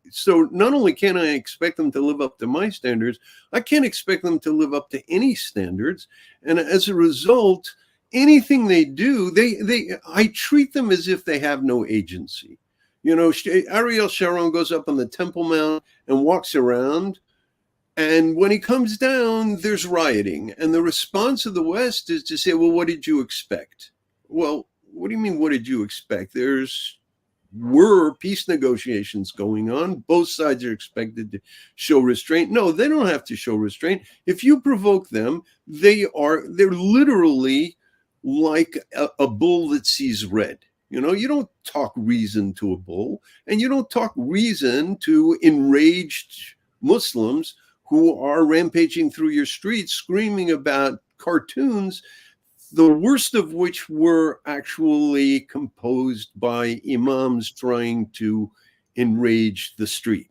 So not only can I expect them to live up to my standards, I can't expect them to live up to any standards. And as a result, anything they do, I treat them as if they have no agency. Ariel Sharon goes up on the Temple Mount and walks around, and when he comes down, there's rioting. And the response of the West is to say, well, what did you expect? Well, what do you mean, what did you expect? Were peace negotiations going on. Both sides are expected to show restraint. No, they don't have to show restraint. If you provoke them, they're literally like a bull that sees red. You don't talk reason to a bull, and you don't talk reason to enraged Muslims who are rampaging through your streets screaming about cartoons, the worst of which were actually composed by imams trying to enrage the street.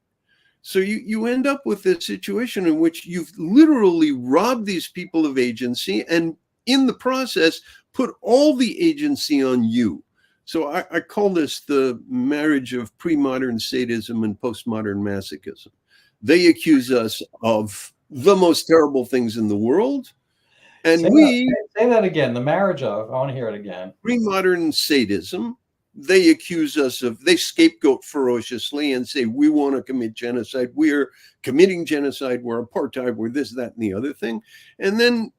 So you end up with this situation in which you've literally robbed these people of agency, and in the process put all the agency on you. So I call this the marriage of pre-modern sadism and postmodern masochism. They accuse us of the most terrible things in the world. And say that again. The marriage of, I want to hear it again. Pre-modern sadism. They accuse us they scapegoat ferociously and say, we want to commit genocide. We're committing genocide. We're apartheid. We're this, that, and the other thing. And then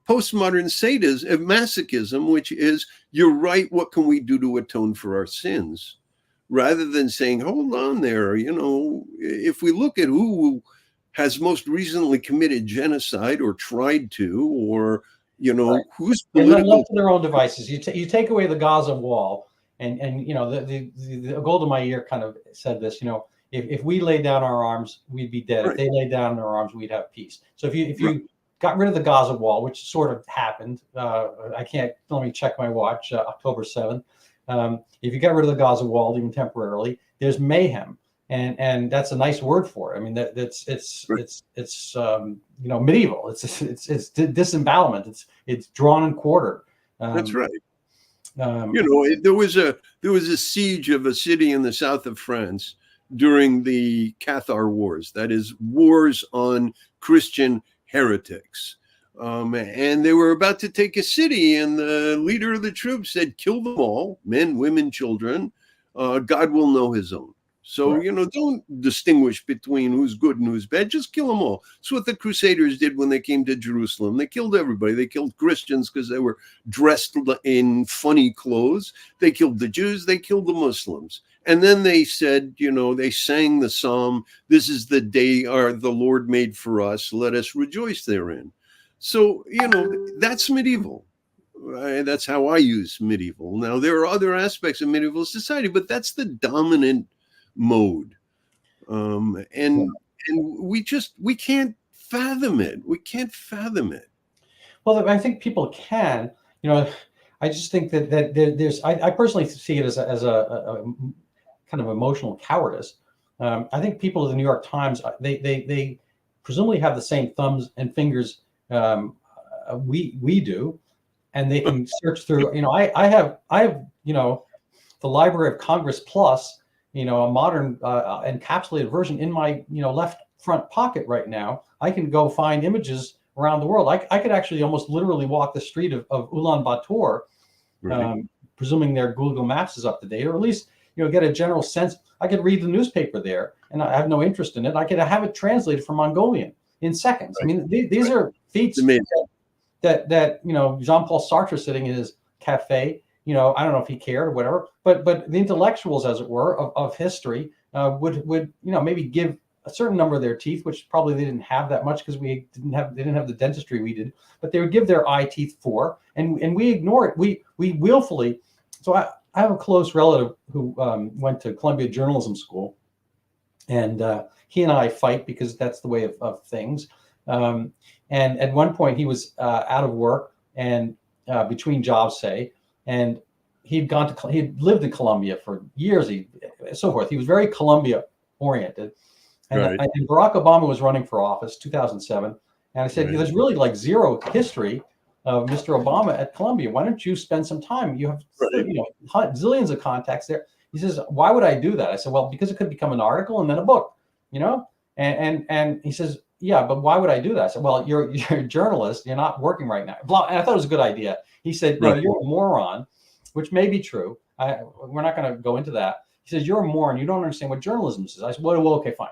postmodern sadism, masochism, which is, you're right, what can we do to atone for our sins? Rather than saying, hold on there, if we look at who has most recently committed genocide or tried to, or, right. Who's political. Left to their own devices. You take away the Gaza wall, and the Golda Meir kind of said this, if we lay down our arms, we'd be dead. Right. If they lay down their arms, we'd have peace. So if you right. got rid of the Gaza wall, which sort of happened, let me check my watch, October 7th. If you get rid of the Gaza wall, even temporarily, there's mayhem. And that's a nice word for it. I mean, it's medieval. It's disembowelment. It's drawn and quartered. That's right. There was a siege of a city in the south of France during the Cathar Wars. That is, wars on Christian heretics. And they were about to take a city, and the leader of the troops said, "Kill them all, men, women, children. God will know his own." So, right. Don't distinguish between who's good and who's bad. Just kill them all. That's what the Crusaders did when they came to Jerusalem. They killed everybody. They killed Christians because they were dressed in funny clothes. They killed the Jews. They killed the Muslims. And then they said, they sang the psalm, "This is the day the Lord made for us. Let us rejoice therein." So, that's medieval. That's how I use medieval. Now, there are other aspects of medieval society, but that's the dominant mode. And we can't fathom it. We can't fathom it. Well, I think people can. I just think that there's. I personally see it as a kind of emotional cowardice. I think people at the New York Times, they presumably have the same thumbs and fingers we do, and they can search through. I have the Library of Congress Plus. A modern encapsulated version in my left front pocket right now. I can go find images around the world. I could actually almost literally walk the street of Ulaanbaatar, right. Presuming their Google Maps is up to date, or at least get a general sense. I could read the newspaper there, and I have no interest in it. I could have it translated from Mongolian in seconds. Right. I mean, these right. are feats that Jean-Paul Sartre sitting in his cafe. I don't know if he cared or whatever, but the intellectuals, as it were, of history would maybe give a certain number of their teeth, which probably they didn't have that much because they didn't have the dentistry we did, but they would give their eye teeth for, and we ignore it. We willfully. So I have a close relative who went to Columbia Journalism School, and he and I fight because that's the way of things. And at one point he was out of work and between jobs, say. And he'd lived in Colombia for years, so forth. He was very Colombia oriented. And, right. And Barack Obama was running for office, 2007. And I said, right. There's really like zero history of Mr. Obama at Colombia. Why don't you spend some time? You have right. Zillions of contacts there. He says, why would I do that? I said, well, because it could become an article and then a book, And he says, yeah, but why would I do that? I said, well, you're a journalist. You're not working right now. And I thought it was a good idea. He said, no, right. You're a moron, which may be true. We're not going to go into that. He says, you're a moron. You don't understand what journalism is. I said, well, okay, fine.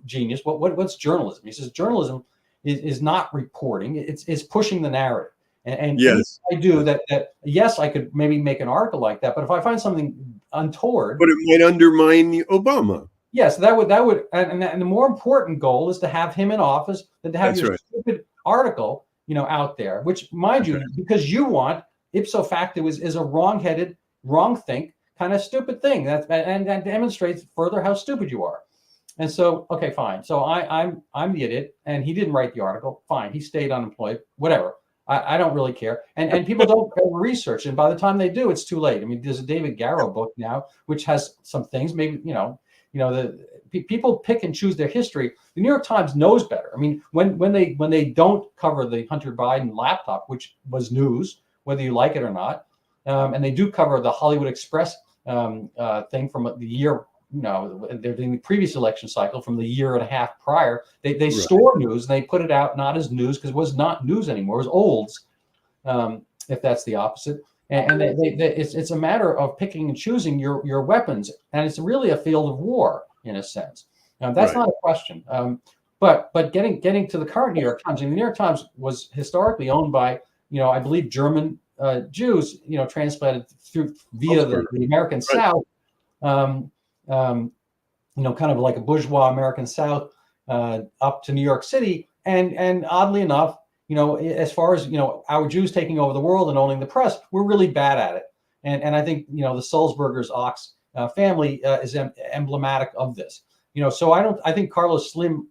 Genius. What's journalism? He says, journalism is not reporting. It's pushing the narrative. And Yes. I do that. Yes, I could maybe make an article like that, but if I find something untoward, But it might undermine Obama. yes, and the more important goal is to have him in office than to have That's your right. stupid article, out there. Which, mind you, because you want ipso facto is a wrong-headed, wrong-think kind of stupid thing. And that demonstrates further how stupid you are. And so, okay, fine. So I'm the idiot, and he didn't write the article. Fine, he stayed unemployed. Whatever. I don't really care. And people don't research, and by the time they do, it's too late. I mean, there's a David Garrow book now which has some things. Maybe people pick and choose their history. The New York Times knows better. I mean, when they don't cover the Hunter Biden laptop, which was news, whether you like it or not, and they do cover the Hollywood Express thing from the year. They're in the previous election cycle from the year and a half prior. They store news and they put it out not as news because it was not news anymore. It was olds, if that's the opposite. And it's a matter of picking and choosing your weapons, and it's really a field of war in a sense. That's not a question. But getting to the current New York Times, and the New York Times was historically owned by I believe German Jews, transplanted via the American South. Kind of like a bourgeois American South up to New York City. And oddly enough, as far as, our Jews taking over the world and owning the press, we're really bad at it. And I think, the Sulzberger's Ox family is emblematic of this. So I think Carlos Slim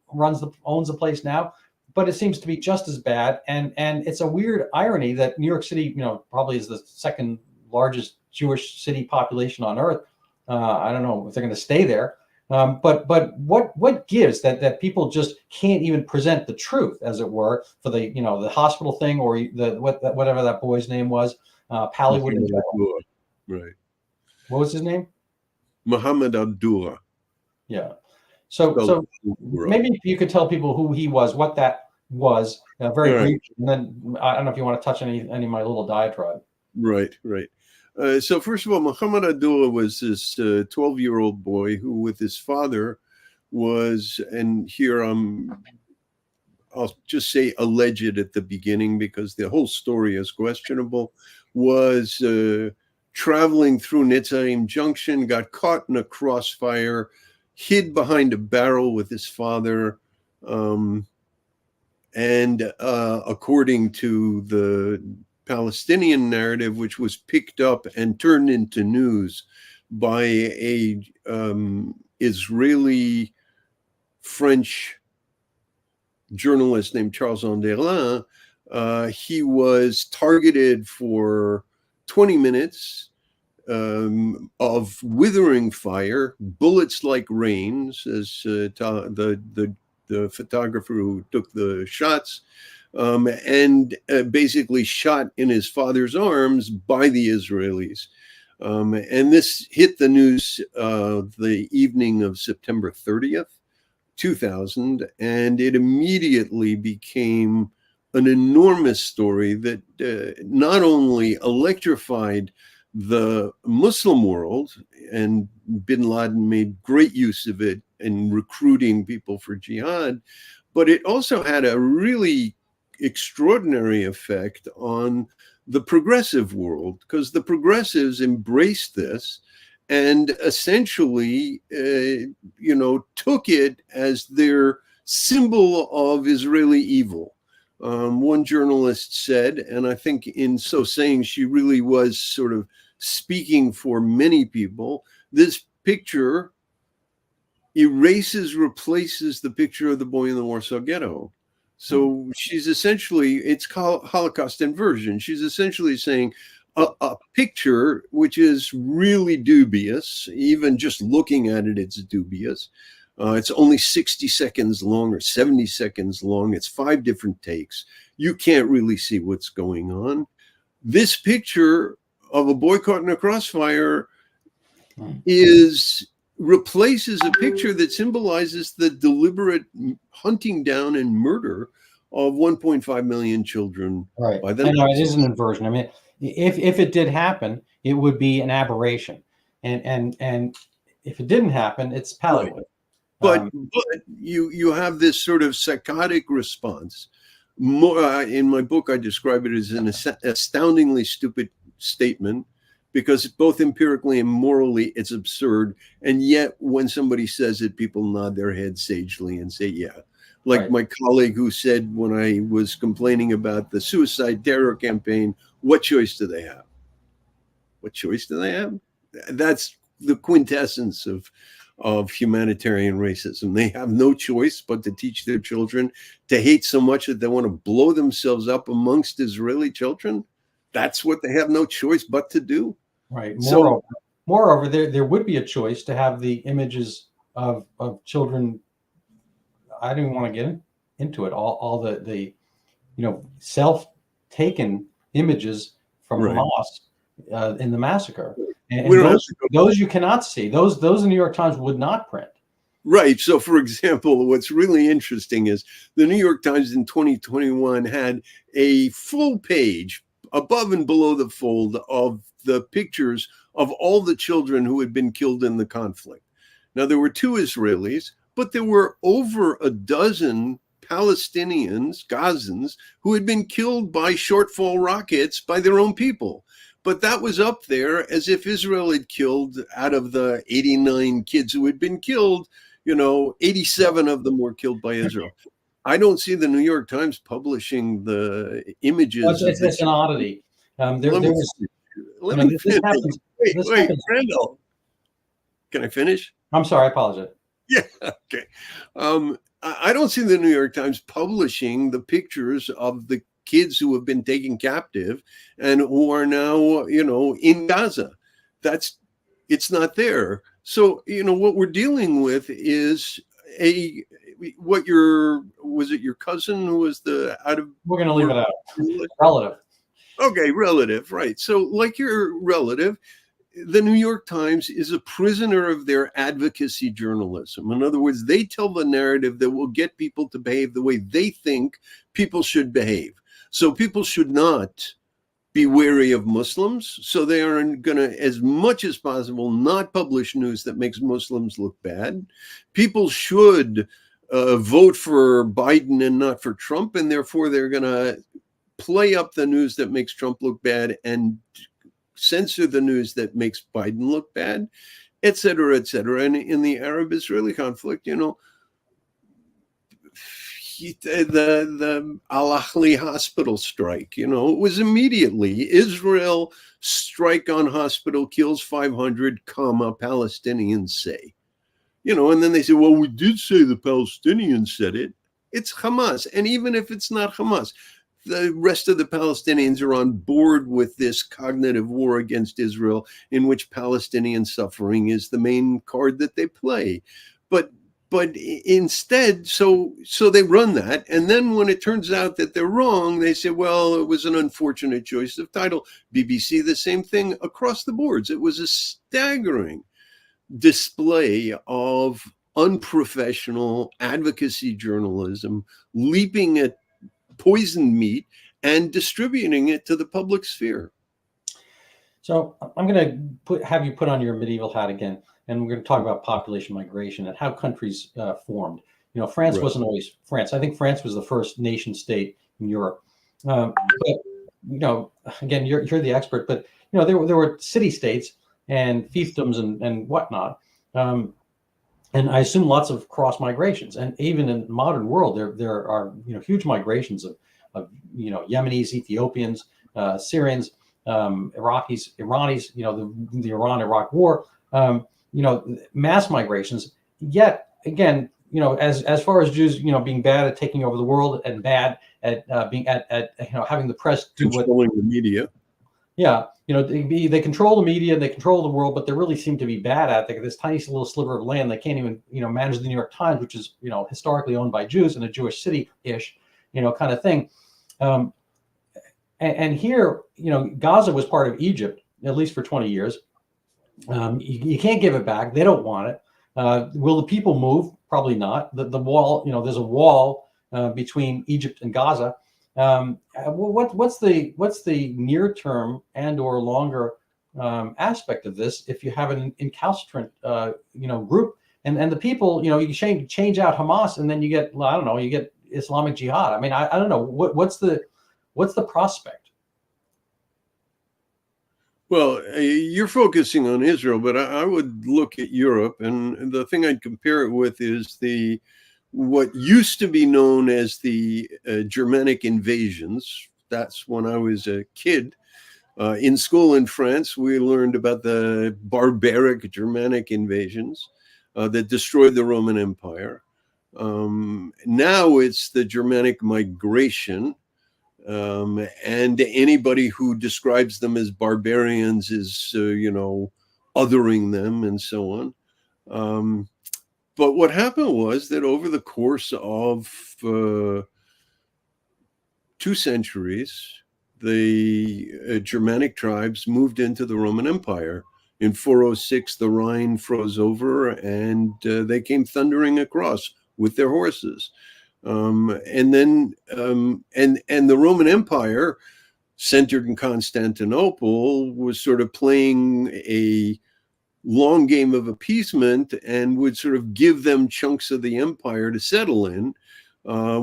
owns the place now, but it seems to be just as bad. And it's a weird irony that New York City, probably is the second largest Jewish city population on earth. I don't know if they're going to stay there, but what gives that people just can't even present the truth, as it were, for the the hospital thing or whatever that boy's name was, Pallywood. Right. What was his name? Muhammad Abdullah. Yeah. So maybe you could tell people who he was, what that was, very briefly, and then I don't know if you want to touch any of my little diatribe. Right. So first of all, Muhammad Abdullah was this 12-year-old boy who, with his father, was, and here I'll just say alleged at the beginning because the whole story is questionable, was traveling through Netzarim Junction, got caught in a crossfire, hid behind a barrel with his father, and according to the Palestinian narrative, which was picked up and turned into news by a Israeli French journalist named Charles Anderlin, he was targeted for 20 minutes of withering fire, bullets like rains, as the photographer who took the shots, and basically shot in his father's arms by the Israelis. And this hit the news the evening of September 30th, 2000, and it immediately became an enormous story that not only electrified the Muslim world, and bin Laden made great use of it in recruiting people for jihad, but it also had a really extraordinary effect on the progressive world, because the progressives embraced this and essentially, took it as their symbol of Israeli evil. One journalist said, and I think in so saying, she really was sort of speaking for many people, this picture replaces the picture of the boy in the Warsaw Ghetto. So she's essentially, it's called Holocaust inversion. She's essentially saying a picture which is really dubious, even just looking at it, it's dubious. It's only 60 seconds long or 70 seconds long. It's 5 different takes. You can't really see what's going on. This picture of a boy caught in a crossfire replaces a picture that symbolizes the deliberate hunting down and murder of 1.5 million children. Right. I know it is an inversion. I mean, if it did happen, it would be an aberration, and if it didn't happen, it's Pallywood. But you have this sort of psychotic response In my book, I describe it as an astoundingly stupid statement, because both empirically and morally it's absurd. And yet when somebody says it, people nod their heads sagely and say, yeah. Like Right. my colleague who said when I was complaining about the suicide terror campaign, what choice do they have? What choice do they have? That's the quintessence of humanitarian racism. They have no choice but to teach their children to hate so much that they want to blow themselves up amongst Israeli children. That's what they have no choice but to do. Right. So, Moreover, there would be a choice to have the images of children. I don't even want to get into it. All the self-taken images from right. Hamas in the massacre, and We don't have to go. those you cannot see. Those the New York Times would not print. Right. So, for example, what's really interesting is the New York Times in 2021 had a full page above and below the fold of the pictures of all the children who had been killed in the conflict. Now, there were 2 Israelis, but there were over a dozen Palestinians, Gazans, who had been killed by shortfall rockets by their own people. But that was up there as if Israel had killed, out of the 89 kids who had been killed, 87 of them were killed by Israel. I don't see the New York Times publishing the images. It's an oddity. Let me finish. Wait, Randall. Can I finish? I'm sorry, I apologize. Yeah, okay. I don't see the New York Times publishing the pictures of the kids who have been taken captive and who are now, in Gaza. It's not there. So, what we're dealing with is was it your cousin who was we're going to leave it out. Relative. Okay, relative, right. So like your relative, the New York Times is a prisoner of their advocacy journalism. In other words, they tell the narrative that will get people to behave the way they think people should behave. So people should not be wary of Muslims. So they are going to, as much as possible, not publish news that makes Muslims look bad. People should vote for Biden and not for Trump, and therefore they're going to play up the news that makes Trump look bad and censor the news that makes Biden look bad, et cetera, et cetera. And in the Arab-Israeli conflict, the Al-Ahli hospital strike, it was immediately Israel strike on hospital kills 500, Palestinians say, and then they say, well, we did say the Palestinians said it. It's Hamas. And even if it's not Hamas, the rest of the Palestinians are on board with this cognitive war against Israel, in which Palestinian suffering is the main card that they play. But instead, so they run that. And then when it turns out that they're wrong, they say, well, it was an unfortunate choice of title. BBC, the same thing across the boards. It was a staggering display of unprofessional advocacy journalism, leaping at poisoned meat and distributing it to the public sphere. So I'm going to have you put on your medieval hat again, and we're going to talk about population migration and how countries formed. France wasn't always France. I think France was the first nation state in Europe. But again, you're the expert. But there were city states and fiefdoms and whatnot. And I assume lots of cross migrations, and even in the modern world, there are huge migrations of Yemenis, Ethiopians, Syrians, Iranis, the Iran-Iraq War, mass migrations. Yet again, as far as Jews, being bad at taking over the world and bad at being at having the press do controlling the media. Yeah, they control the media, they control the world, but they really seem to be bad at it. This tiny little sliver of land, they can't even, manage the New York Times, which is, historically owned by Jews in a Jewish city-ish, kind of thing. And here, Gaza was part of Egypt, at least for 20 years. You can't give it back. They don't want it. Will the people move? Probably not. The wall, there's a wall between Egypt and Gaza. What's the near term and or longer aspect of this if you have an incalcitrant group and the people, you change out Hamas, and then you get, well, I don't know, you get Islamic Jihad? I mean, I don't know what's the prospect. Well, you're focusing on Israel, but I would look at Europe, and the thing I'd compare it with is what used to be known as the Germanic invasions. That's when I was a kid. In school in France, we learned about the barbaric Germanic invasions that destroyed the Roman Empire. Now it's the Germanic migration. And anybody who describes them as barbarians is, othering them and so on. But what happened was that over the course of 2 centuries, the Germanic tribes moved into the Roman Empire. In 406, the Rhine froze over, and they came thundering across with their horses. And then the Roman Empire, centered in Constantinople, was sort of playing a long game of appeasement and would sort of give them chunks of the empire to settle in,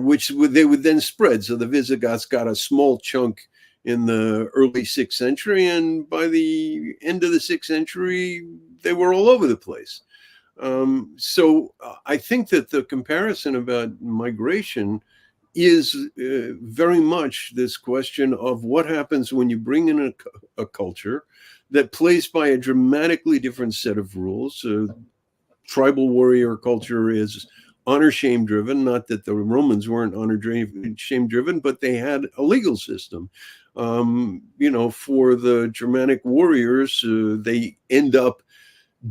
which they would then spread. So the Visigoths got a small chunk in the early 6th century, and by the end of the 6th century, they were all over the place. So I think that the comparison about migration is very much this question of what happens when you bring in a culture that plays by a dramatically different set of rules. Tribal warrior culture is honor shame driven. Not that the Romans weren't honor shame driven, but they had a legal system. For the Germanic warriors, they end up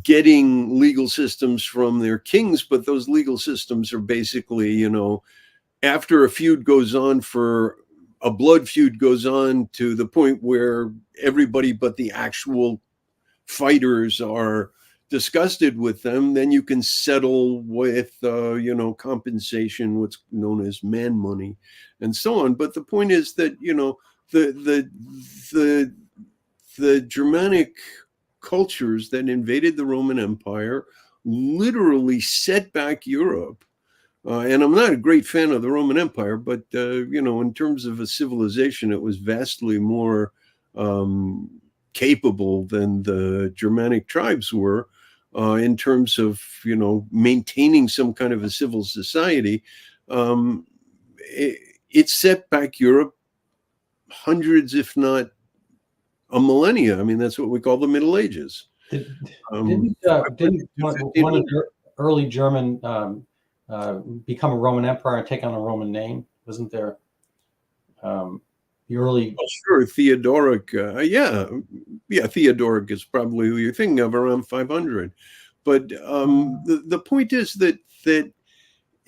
getting legal systems from their kings, but those legal systems are basically, after a blood feud goes on to the point where everybody but the actual fighters are disgusted with them, then you can settle with, compensation, what's known as man money, and so on. But the point is that, the Germanic cultures that invaded the Roman Empire literally set back Europe. And I'm not a great fan of the Roman Empire, but, in terms of a civilization, it was vastly more capable than the Germanic tribes were in terms of, maintaining some kind of a civil society. It set back Europe hundreds, if not a millennia. I mean, that's what we call the Middle Ages. Didn't one of the early German become a Roman empire and take on a Roman name? Wasn't there the early? Oh, sure, Theodoric. Theodoric is probably who you're thinking of, around 500. But the point is that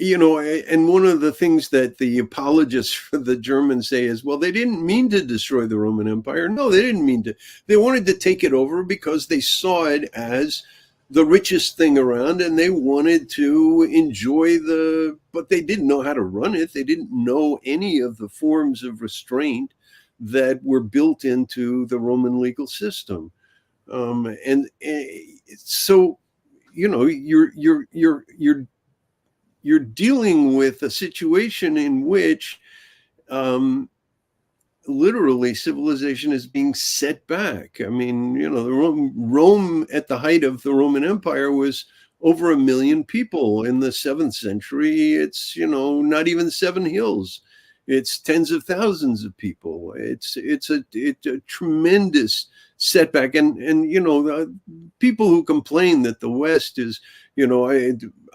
and one of the things that the apologists for the Germans say is, well, they didn't mean to destroy the Roman Empire. No, they didn't mean to. They wanted to take it over because they saw it as the richest thing around, and they wanted to enjoy but they didn't know how to run it. They didn't know any of the forms of restraint that were built into the Roman legal system. So, you're dealing with a situation in which literally civilization is being set back. I mean, Rome at the height of the Roman Empire was over 1 million people. In the 7th century, it's, not even 7 hills. It's tens of thousands of people. It's a tremendous setback. And people who complain that the West is,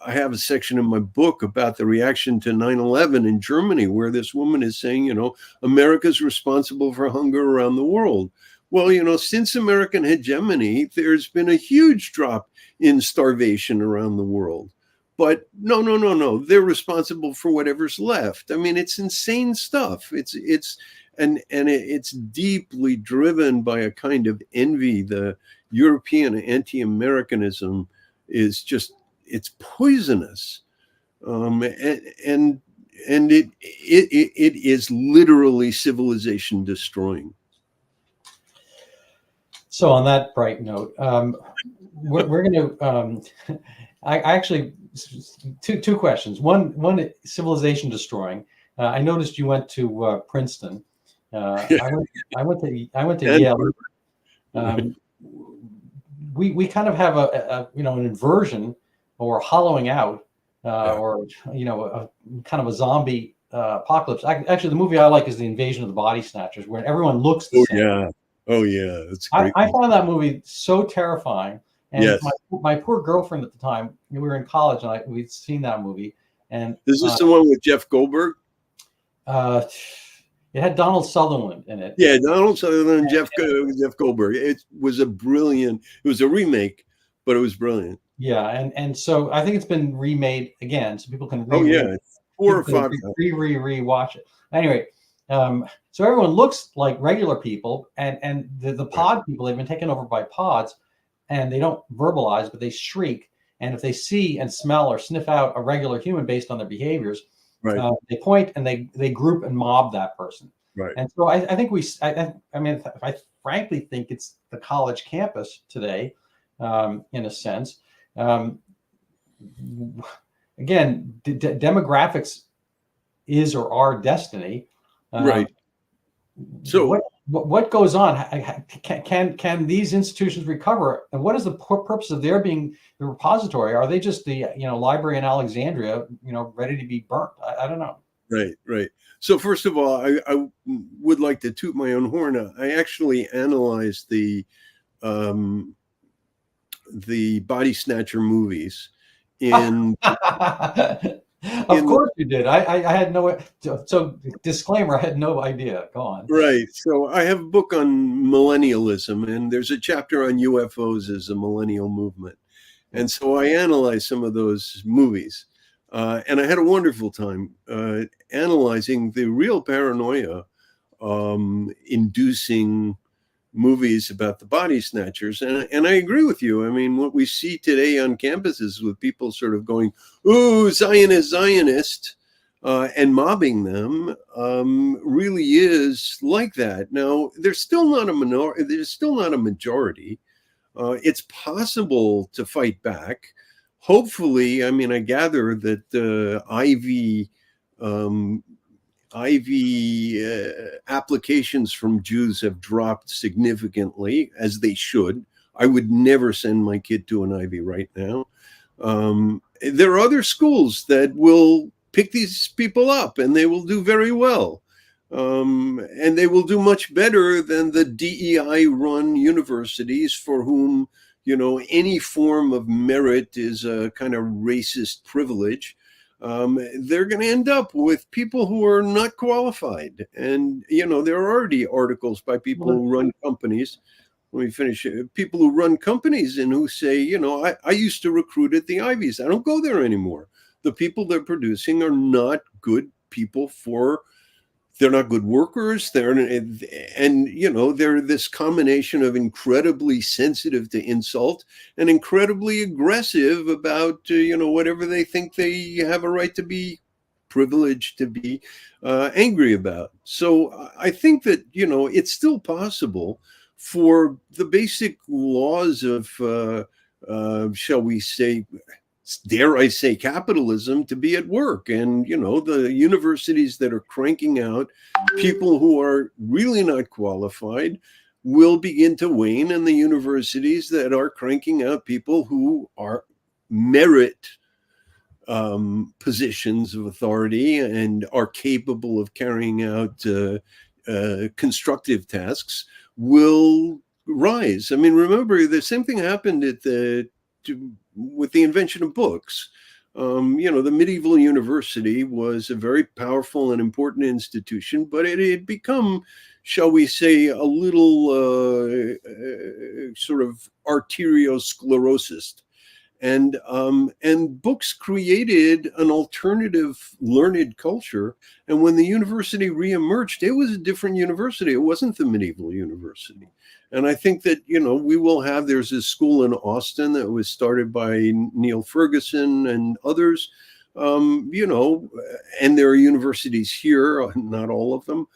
I have a section in my book about the reaction to 9/11 in Germany, where this woman is saying, America's responsible for hunger around the world. Well, since American hegemony, there's been a huge drop in starvation around the world. But no. They're responsible for whatever's left. I mean, it's insane stuff. It's deeply driven by a kind of envy. The European anti-Americanism is just, it's poisonous. And it is literally civilization destroying. So on that bright note, we're going to. I actually two questions. One civilization destroying. I noticed you went to Princeton. I went to And Yale. Um, we kind of have a an inversion or hollowing out yeah. or a kind of a zombie apocalypse. Actually, the movie I like is The Invasion of the Body Snatchers, where everyone looks the Oh same. yeah. Oh yeah. That's a I, great I movie. found that movie so terrifying. And Yes. my poor girlfriend at the time, we were in college, and we'd seen that movie, and Is this the one with Jeff Goldberg? uh, it had Donald Sutherland in it. Yeah, Donald Sutherland, Jeff Goldberg. It was a brilliant. It was a remake, but it was brilliant. Yeah, and so I think it's been remade again, so people can Oh yeah, 4 or 5 times. watch it. Anyway, so everyone looks like regular people, and the pod people, they've been taken over by pods, and they don't verbalize, but they shriek. And if they see and smell or sniff out a regular human based on their behaviors, Right. they point and they group and mob that person. Right. And so I think I frankly think it's the college campus today, in a sense. Again, demographics is or are destiny. Right. So what goes on? Can these institutions recover? And what is the purpose of their being the repository? Are they just the library in Alexandria, ready to be burnt? I don't know. Right, right. So first of all, I would like to toot my own horn. I actually analyzed the Body Snatcher movies in. Of course you did. I had no. So disclaimer: I had no idea. Go on. Right. So I have a book on millennialism, and there's a chapter on UFOs as a millennial movement. And so I analyzed some of those movies. And I had a wonderful time analyzing the real paranoia inducing movies about the body snatchers. And I agree with you. I mean, what we see today on campuses with people sort of going, "Ooh, Zionist, Zionist," and mobbing them really is like that. Now, there's still not a minority. There's still not a majority. It's possible to fight back. Hopefully, I mean, I gather that Ivy applications from Jews have dropped significantly, as they should. I would never send my kid to an Ivy right now. There are other schools that will pick these people up, and they will do very well. And they will do much better than the DEI-run universities for whom, any form of merit is a kind of racist privilege. They're going to end up with people who are not qualified. And, there are already articles by people who run companies. Let me finish. People who run companies and who say, I used to recruit at the Ivies. I don't go there anymore. The people they're producing are not good people they're not good workers. They're this combination of incredibly sensitive to insult and incredibly aggressive about, whatever they think they have a right to be privileged to be angry about. So I think that, it's still possible for the basic laws of, shall we say, dare I say, capitalism to be at work. And, the universities that are cranking out people who are really not qualified will begin to wane, and the universities that are cranking out people who are merit positions of authority and are capable of carrying out constructive tasks will rise. I mean, remember, the same thing happened with the invention of books. The medieval university was a very powerful and important institution, but it had become, shall we say, a little sort of arteriosclerosis. And books created an alternative learned culture. And when the university reemerged, it was a different university. It wasn't the medieval university. And I think that, there's a school in Austin that was started by Neil Ferguson and others, and there are universities here, not all of them,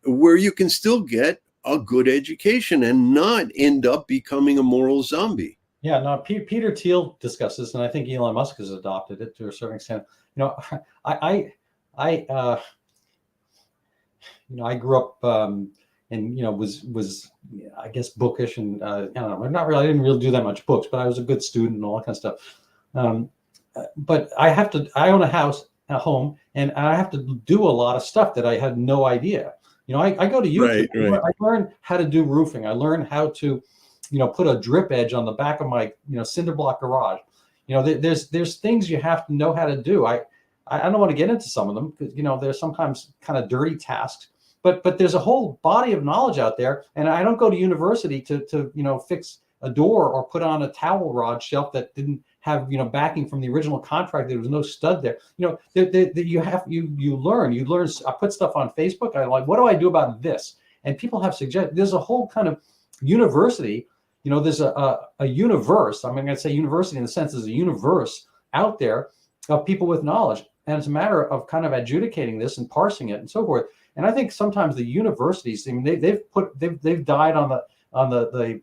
where you can still get a good education and not end up becoming a moral zombie. Yeah, no, Peter Thiel discusses, and I think Elon Musk has adopted it to a certain extent. You know, I I grew up and was I guess bookish, and I don't know, I didn't really do that much books, but I was a good student and all that kind of stuff. But I own a home, and I have to do a lot of stuff that I had no idea. I go to YouTube. Right. I learn how to do roofing. I learn how to put a drip edge on the back of my cinder block garage. There's things you have to know how to do. I don't want to get into some of them because they're sometimes kind of dirty tasks, but there's a whole body of knowledge out there, and I don't go to university to fix a door or put on a towel rod shelf that didn't have backing from the original contract. There was no stud there. You learn. I put stuff on Facebook. I like, what do I do about this? And people have suggested there's a whole kind of university. There's a universe. I'm going to say university in the sense there's a universe out there of people with knowledge, and it's a matter of kind of adjudicating this and parsing it and so forth. And I think sometimes the universities, I mean, they've died on the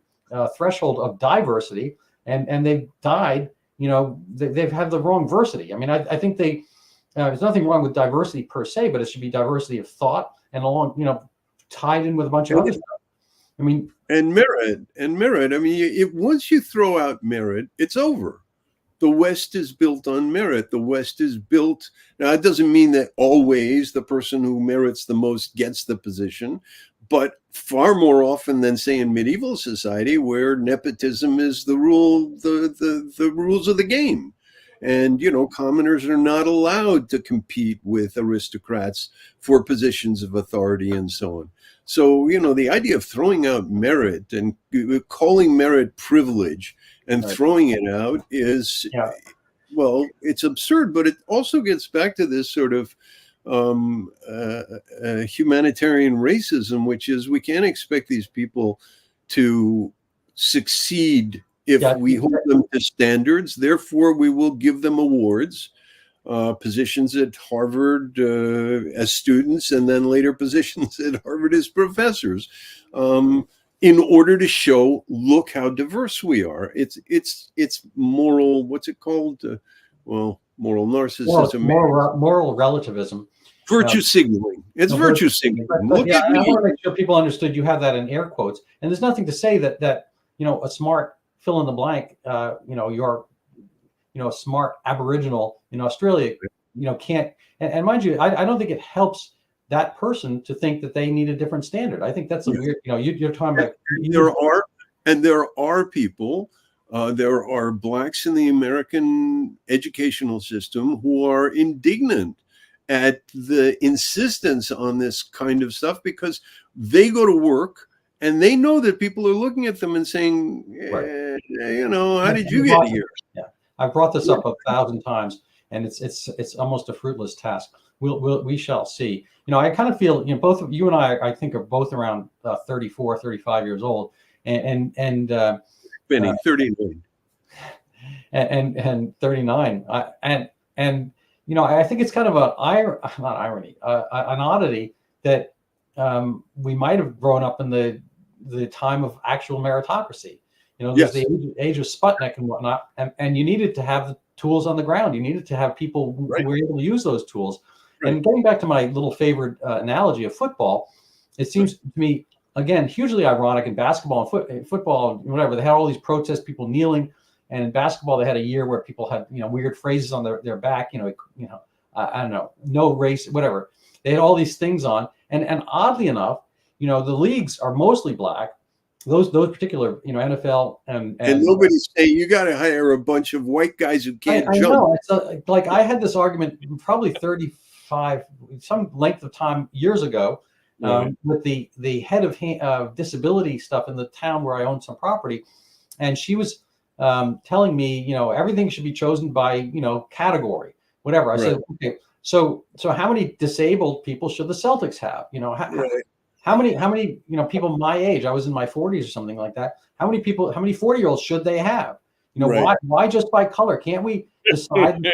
threshold of diversity, and they've died. They've had the wrong versity. I mean, I think there's nothing wrong with diversity per se, but it should be diversity of thought and tied in with a bunch of other stuff. I mean, and merit. I mean, once you throw out merit, it's over. The West is built on merit. The West is built. Now, it doesn't mean that always the person who merits the most gets the position, but far more often than, say, in medieval society, where nepotism is the rule, the rules of the game. And, commoners are not allowed to compete with aristocrats for positions of authority and so on. So, the idea of throwing out merit and calling merit privilege and throwing it out is, well, it's absurd, but it also gets back to this sort of humanitarian racism, which is we can't expect these people to succeed if we hold them to standards. Therefore, we will give them awards, positions at Harvard as students, and then later positions at Harvard as professors, in order to show, look how diverse we are. It's moral. What's it called? Moral narcissism. Moral relativism. Virtue signaling. It's virtue signaling. Look at me. I want to make sure people understood you have that in air quotes. And there's nothing to say that a smart fill in the blank, you're a smart Aboriginal in Australia, can't. And mind you, I don't think it helps that person to think that they need a different standard. I think that's a weird. You're talking about. There are people. There are blacks in the American educational system who are indignant at the insistence on this kind of stuff because they go to work and they know that people are looking at them and saying, how did you get here? Yeah, I've brought this up 1,000 times, and it's almost a fruitless task. We shall see. I kind of feel, both of you and I think are both around 34, 35 years old, and Benny, 39. And 39. I think it's kind of an oddity that we might have grown up in the time of actual meritocracy. There's the age of Sputnik and whatnot, and you needed to have the tools on the ground. You needed to have people who were able to use those tools. Right. And getting back to my little favorite analogy of football, it seems to me, again, hugely ironic in basketball and football, whatever. They had all these protests, people kneeling, and in basketball they had a year where people had weird phrases on their back, I don't know, no race, whatever. They had all these things on, and oddly enough, the leagues are mostly black. Those particular NFL and nobody's saying you got to hire a bunch of white guys who can't jump. Know. It's like I had this argument probably 35 some length of time years ago. With the head of disability stuff in the town where I own some property, and she was telling me, everything should be chosen by category, whatever. I said, okay, so how many disabled people should the Celtics have? How many people my age? I was in my 40s or something like that. How many 40-year-olds should they have? Why just by color? Can't we decide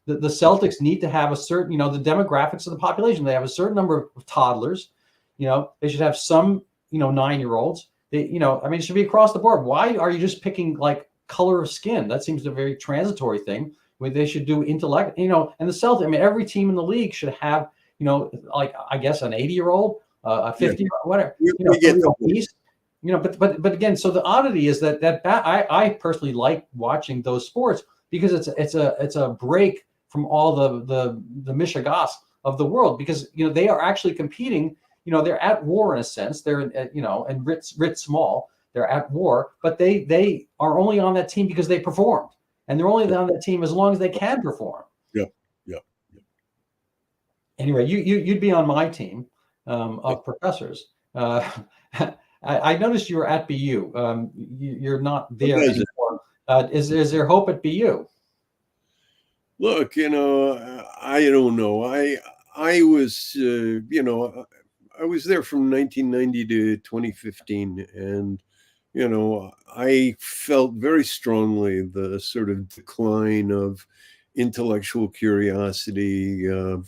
that the Celtics need to have a certain, the demographics of the population? They have a certain number of toddlers. They should have some 9-year-olds. I mean, it should be across the board. Why are you just picking like color of skin? That seems a very transitory thing. Where they should do intellect, and the Celtics. I mean, every team in the league should have, like I guess an 80-year-old, a 50, whatever, We get the point. piece. But again, so the oddity is that I personally like watching those sports because it's a break from all the mishigas of the world, because they are actually competing. They're at war in a sense. They're and writ small. They're at war, but they are only on that team because they performed, and they're only on that team as long as they can perform. Yeah. Anyway, you'd be on my team of professors. I noticed you were at BU. You're not there anymore. Is there hope at BU? Look, I don't know. I was, I was there from 1990 to 2015, and I felt very strongly the sort of decline of intellectual curiosity, of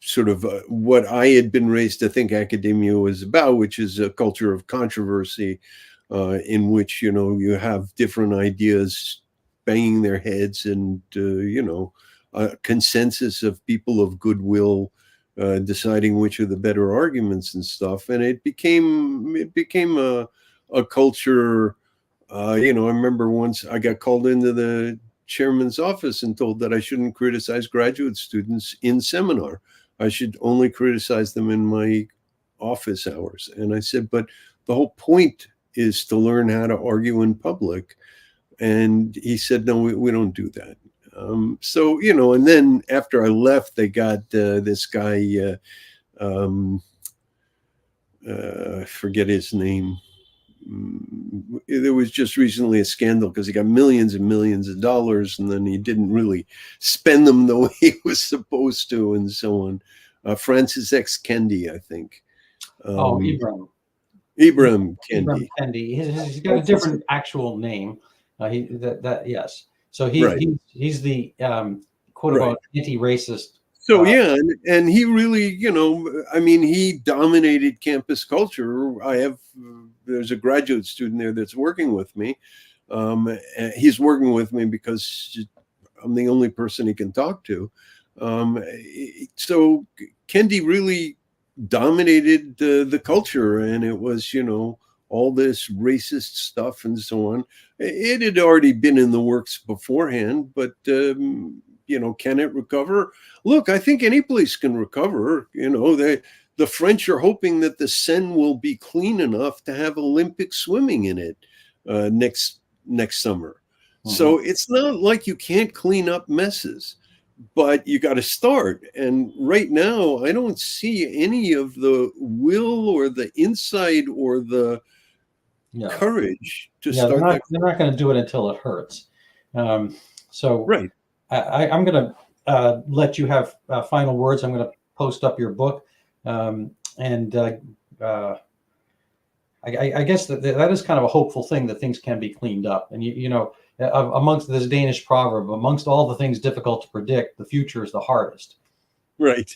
sort of what I had been raised to think academia was about, which is a culture of controversy, in which you have different ideas banging their heads, and a consensus of people of goodwill deciding which are the better arguments and stuff. And it became a culture. I remember once I got called into the chairman's office and told that I shouldn't criticize graduate students in seminar. I should only criticize them in my office hours. And I said, but the whole point is to learn how to argue in public. And he said, no, we don't do that. So, and then after I left, they got this guy, I forget his name. There was just recently a scandal because he got millions and millions of dollars, and then he didn't really spend them the way he was supposed to, and so on. Francis X. Kendi, I think. Ibram Kendi. He's got a different actual name. Yes. So he's the quote unquote anti-racist. So and he really, he dominated campus culture. There's a graduate student there that's working with me. He's working with me because I'm the only person he can talk to. So Kendi really dominated the culture, and it was, all this racist stuff and so on. It had already been in the works beforehand, but can it recover? Look, I think any place can recover. The French are hoping that the Seine will be clean enough to have Olympic swimming in it next summer. Mm-hmm. So it's not like you can't clean up messes, but you got to start. And right now, I don't see any of the will or the insight or the courage to start. They're not going to do it until it hurts. So right. I'm going to let you have final words. I'm going to post up your book. I guess that is kind of a hopeful thing, that things can be cleaned up. And, amongst this Danish proverb, amongst all the things difficult to predict, the future is the hardest. Right.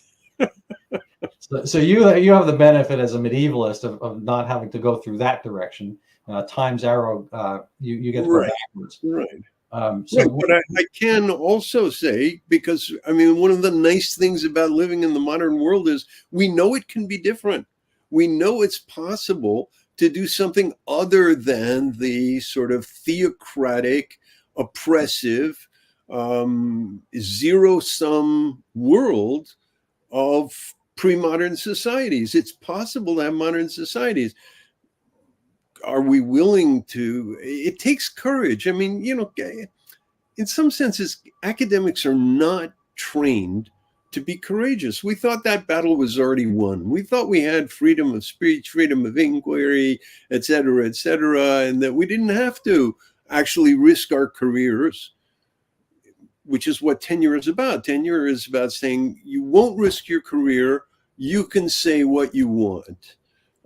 So you have the benefit as a medievalist of not having to go through that direction. Time's arrow, you get to go backwards. Right. But I can also say, because one of the nice things about living in the modern world is we know it can be different. We know it's possible to do something other than the sort of theocratic, oppressive, zero-sum world of pre-modern societies. It's possible to have modern societies. Are we willing to? It takes courage. In some senses, academics are not trained to be courageous. We thought that battle was already won. We thought we had freedom of speech, freedom of inquiry, et cetera, and that we didn't have to actually risk our careers, which is what tenure is about. Tenure is about saying you won't risk your career. You can say what you want.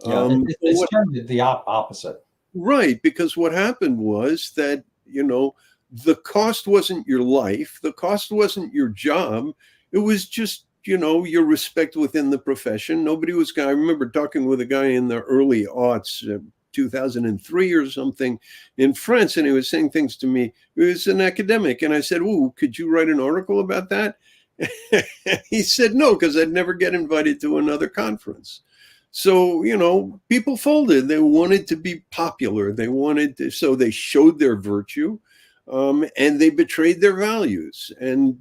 It's turned the opposite. Right, because what happened was that, the cost wasn't your life. The cost wasn't your job. It was just your respect within the profession. Nobody was. I remember talking with a guy in the early aughts, 2003 or something, in France, and he was saying things to me. He was an academic, and I said, "Ooh, could you write an article about that?" He said no, because I'd never get invited to another conference. So, people folded. They wanted to be popular. They wanted to, so they showed their virtue, and they betrayed their values. And,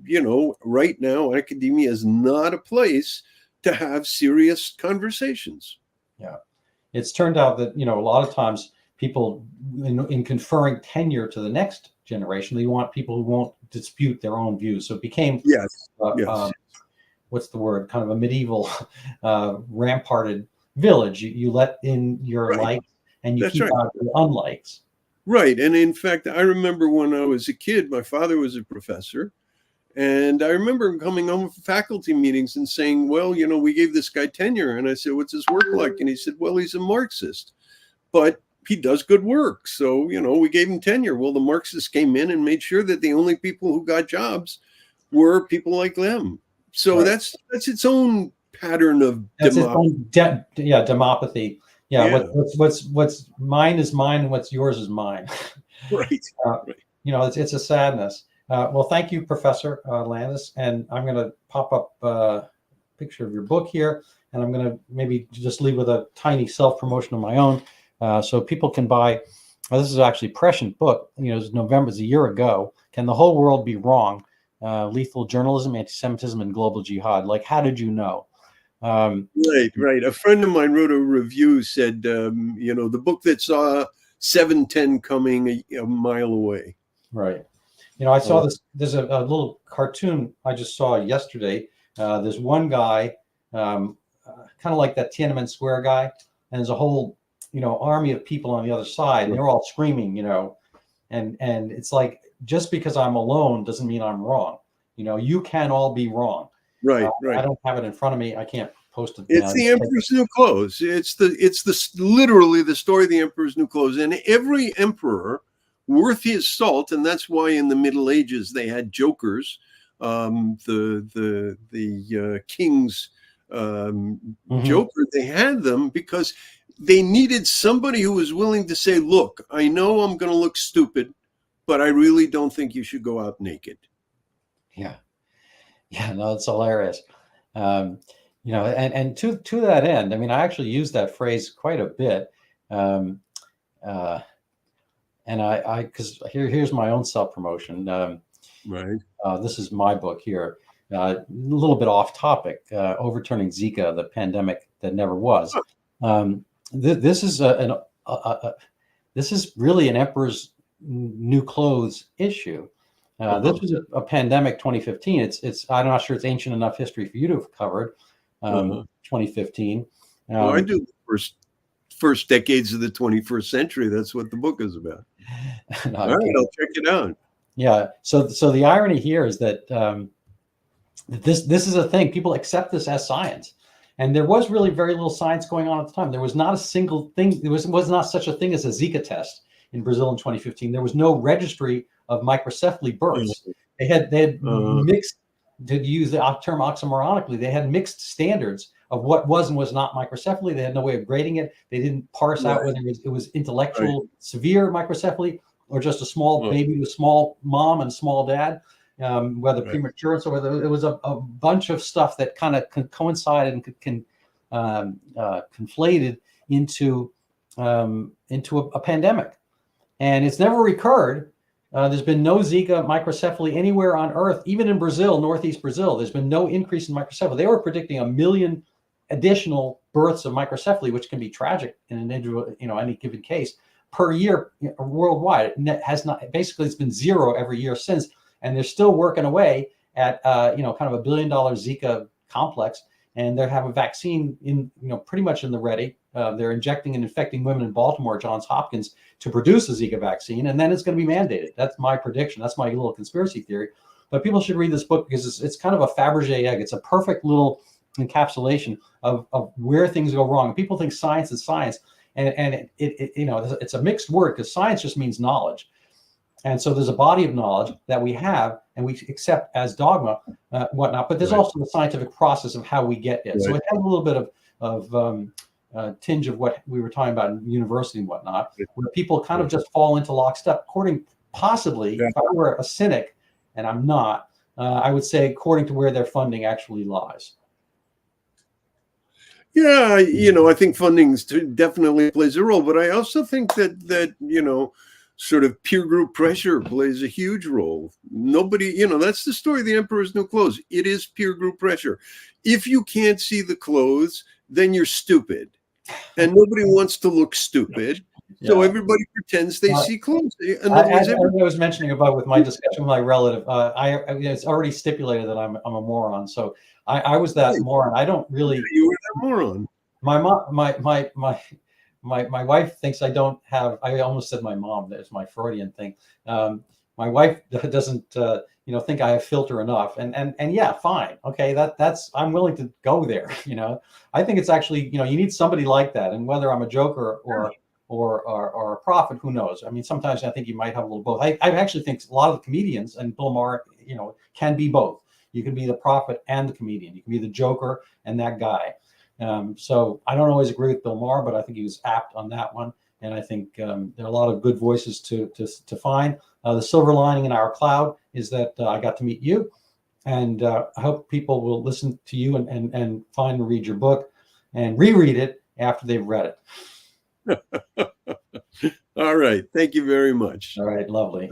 right now, academia is not a place to have serious conversations. Yeah. It's turned out that, a lot of times people, in conferring tenure to the next generation, they want people who won't dispute their own views. So it became, yes. What's the word? Kind of a medieval ramparted village. You let in your likes and you keep out your unlikes. Right. And in fact, I remember when I was a kid, my father was a professor. And I remember him coming home from faculty meetings and saying, well, we gave this guy tenure. And I said, what's his work like? And he said, well, he's a Marxist, but he does good work. So, we gave him tenure. Well, the Marxists came in and made sure that the only people who got jobs were people like them. So that's its own pattern of demopathy. Yeah. What's mine is mine, and what's yours is mine. Right. It's a sadness. Well, thank you, Professor Landis. And I'm going to pop up a picture of your book here, and I'm going to maybe just leave with a tiny self-promotion of my own, so people can buy. This is actually a prescient book. It's November, it's a year ago. Can the Whole World Be Wrong? Lethal Journalism, Anti-Semitism, and Global Jihad. Like, how did you know? Right. A friend of mine wrote a review, said, the book that saw 710 coming a mile away. Right. I saw this. There's a little cartoon I just saw yesterday. There's one guy, kind of like that Tiananmen Square guy, and there's a whole, army of people on the other side, and they're all screaming, and it's like, just because I'm alone doesn't mean I'm wrong. You can all be wrong. Right. I don't have it in front of me. I can't post it. It's the Emperor's New Clothes. It's literally the story of the Emperor's New Clothes. And every emperor worth his salt, and that's why in the Middle Ages they had jokers, the king's joker. They had them because they needed somebody who was willing to say, look, I know I'm going to look stupid, but I really don't think you should go out naked. Yeah, no, it's hilarious. And to that end, I actually use that phrase quite a bit. And because here's my own self-promotion. Right. This is my book here. A little bit off topic, Overturning Zika, the pandemic that never was. This is this is really an Emperor's New Clothes issue. This was a pandemic 2015. I'm not sure it's ancient enough history for you to have covered. 2015. Well, I do the first decades of the 21st century. That's what the book is about. No, all right, I'll check it out. Yeah. So the irony here is that this is a thing. People accept this as science, and there was really very little science going on at the time. There was not a single thing. There was not such a thing as a Zika test in Brazil in 2015. There was no registry of microcephaly births. They had mixed, to use the term oxymoronically, they had mixed standards of what was and was not microcephaly. They had no way of grading it. They didn't parse out whether it was intellectual severe microcephaly or just a small baby with small mom and small dad, whether premature. So whether it was a bunch of stuff that kind of coincided and conflated into a pandemic. And it's never recurred. There's been no Zika microcephaly anywhere on Earth, even in Brazil, Northeast Brazil. There's been no increase in microcephaly. They were predicting 1 million additional births of microcephaly, which can be tragic in an individual, any given case, per year worldwide. It has not. Basically, it's been zero every year since, and they're still working away at kind of $1 billion Zika complex, and they have a vaccine in pretty much in the ready. They're injecting and infecting women in Baltimore, Johns Hopkins, to produce a Zika vaccine, and then it's going to be mandated. That's my prediction. That's my little conspiracy theory. But people should read this book because it's kind of a Fabergé egg. It's a perfect little encapsulation of where things go wrong. People think science is science, and it's a mixed word because science just means knowledge. And so there's a body of knowledge that we have and we accept as dogma, whatnot. But there's also the scientific process of how we get it. So it has a little bit of tinge of what we were talking about in university and whatnot, where people kind of just fall into lockstep. Possibly, if I were a cynic, and I'm not, I would say according to where their funding actually lies. Yeah, I think funding definitely plays a role, but I also think that sort of peer group pressure plays a huge role. Nobody, that's the story of the Emperor's New Clothes. It is peer group pressure. If you can't see the clothes, then you're stupid, and nobody wants to look stupid. So everybody pretends they see clothes. As I was mentioning about with my discussion with my relative, it's already stipulated that I'm a moron. So I was that moron. I don't really. You were that moron. My mom, my wife thinks I don't have. I almost said my mom. That's my Freudian thing. My wife doesn't, think I have filter enough. And yeah, fine, okay. That's I'm willing to go there. I think it's actually, you need somebody like that. And whether I'm a joker or a prophet, who knows? I mean, sometimes I think you might have a little both. I actually think a lot of the comedians, and Bill Maher, can be both. You can be the prophet and the comedian. You can be the joker and that guy. So I don't always agree with Bill Maher, but I think he was apt on that one. And I think there are a lot of good voices to find. The silver lining in our cloud is that I got to meet you, and I hope people will listen to you and find and read your book and reread it after they've read it. All right. Thank you very much. All right. Lovely.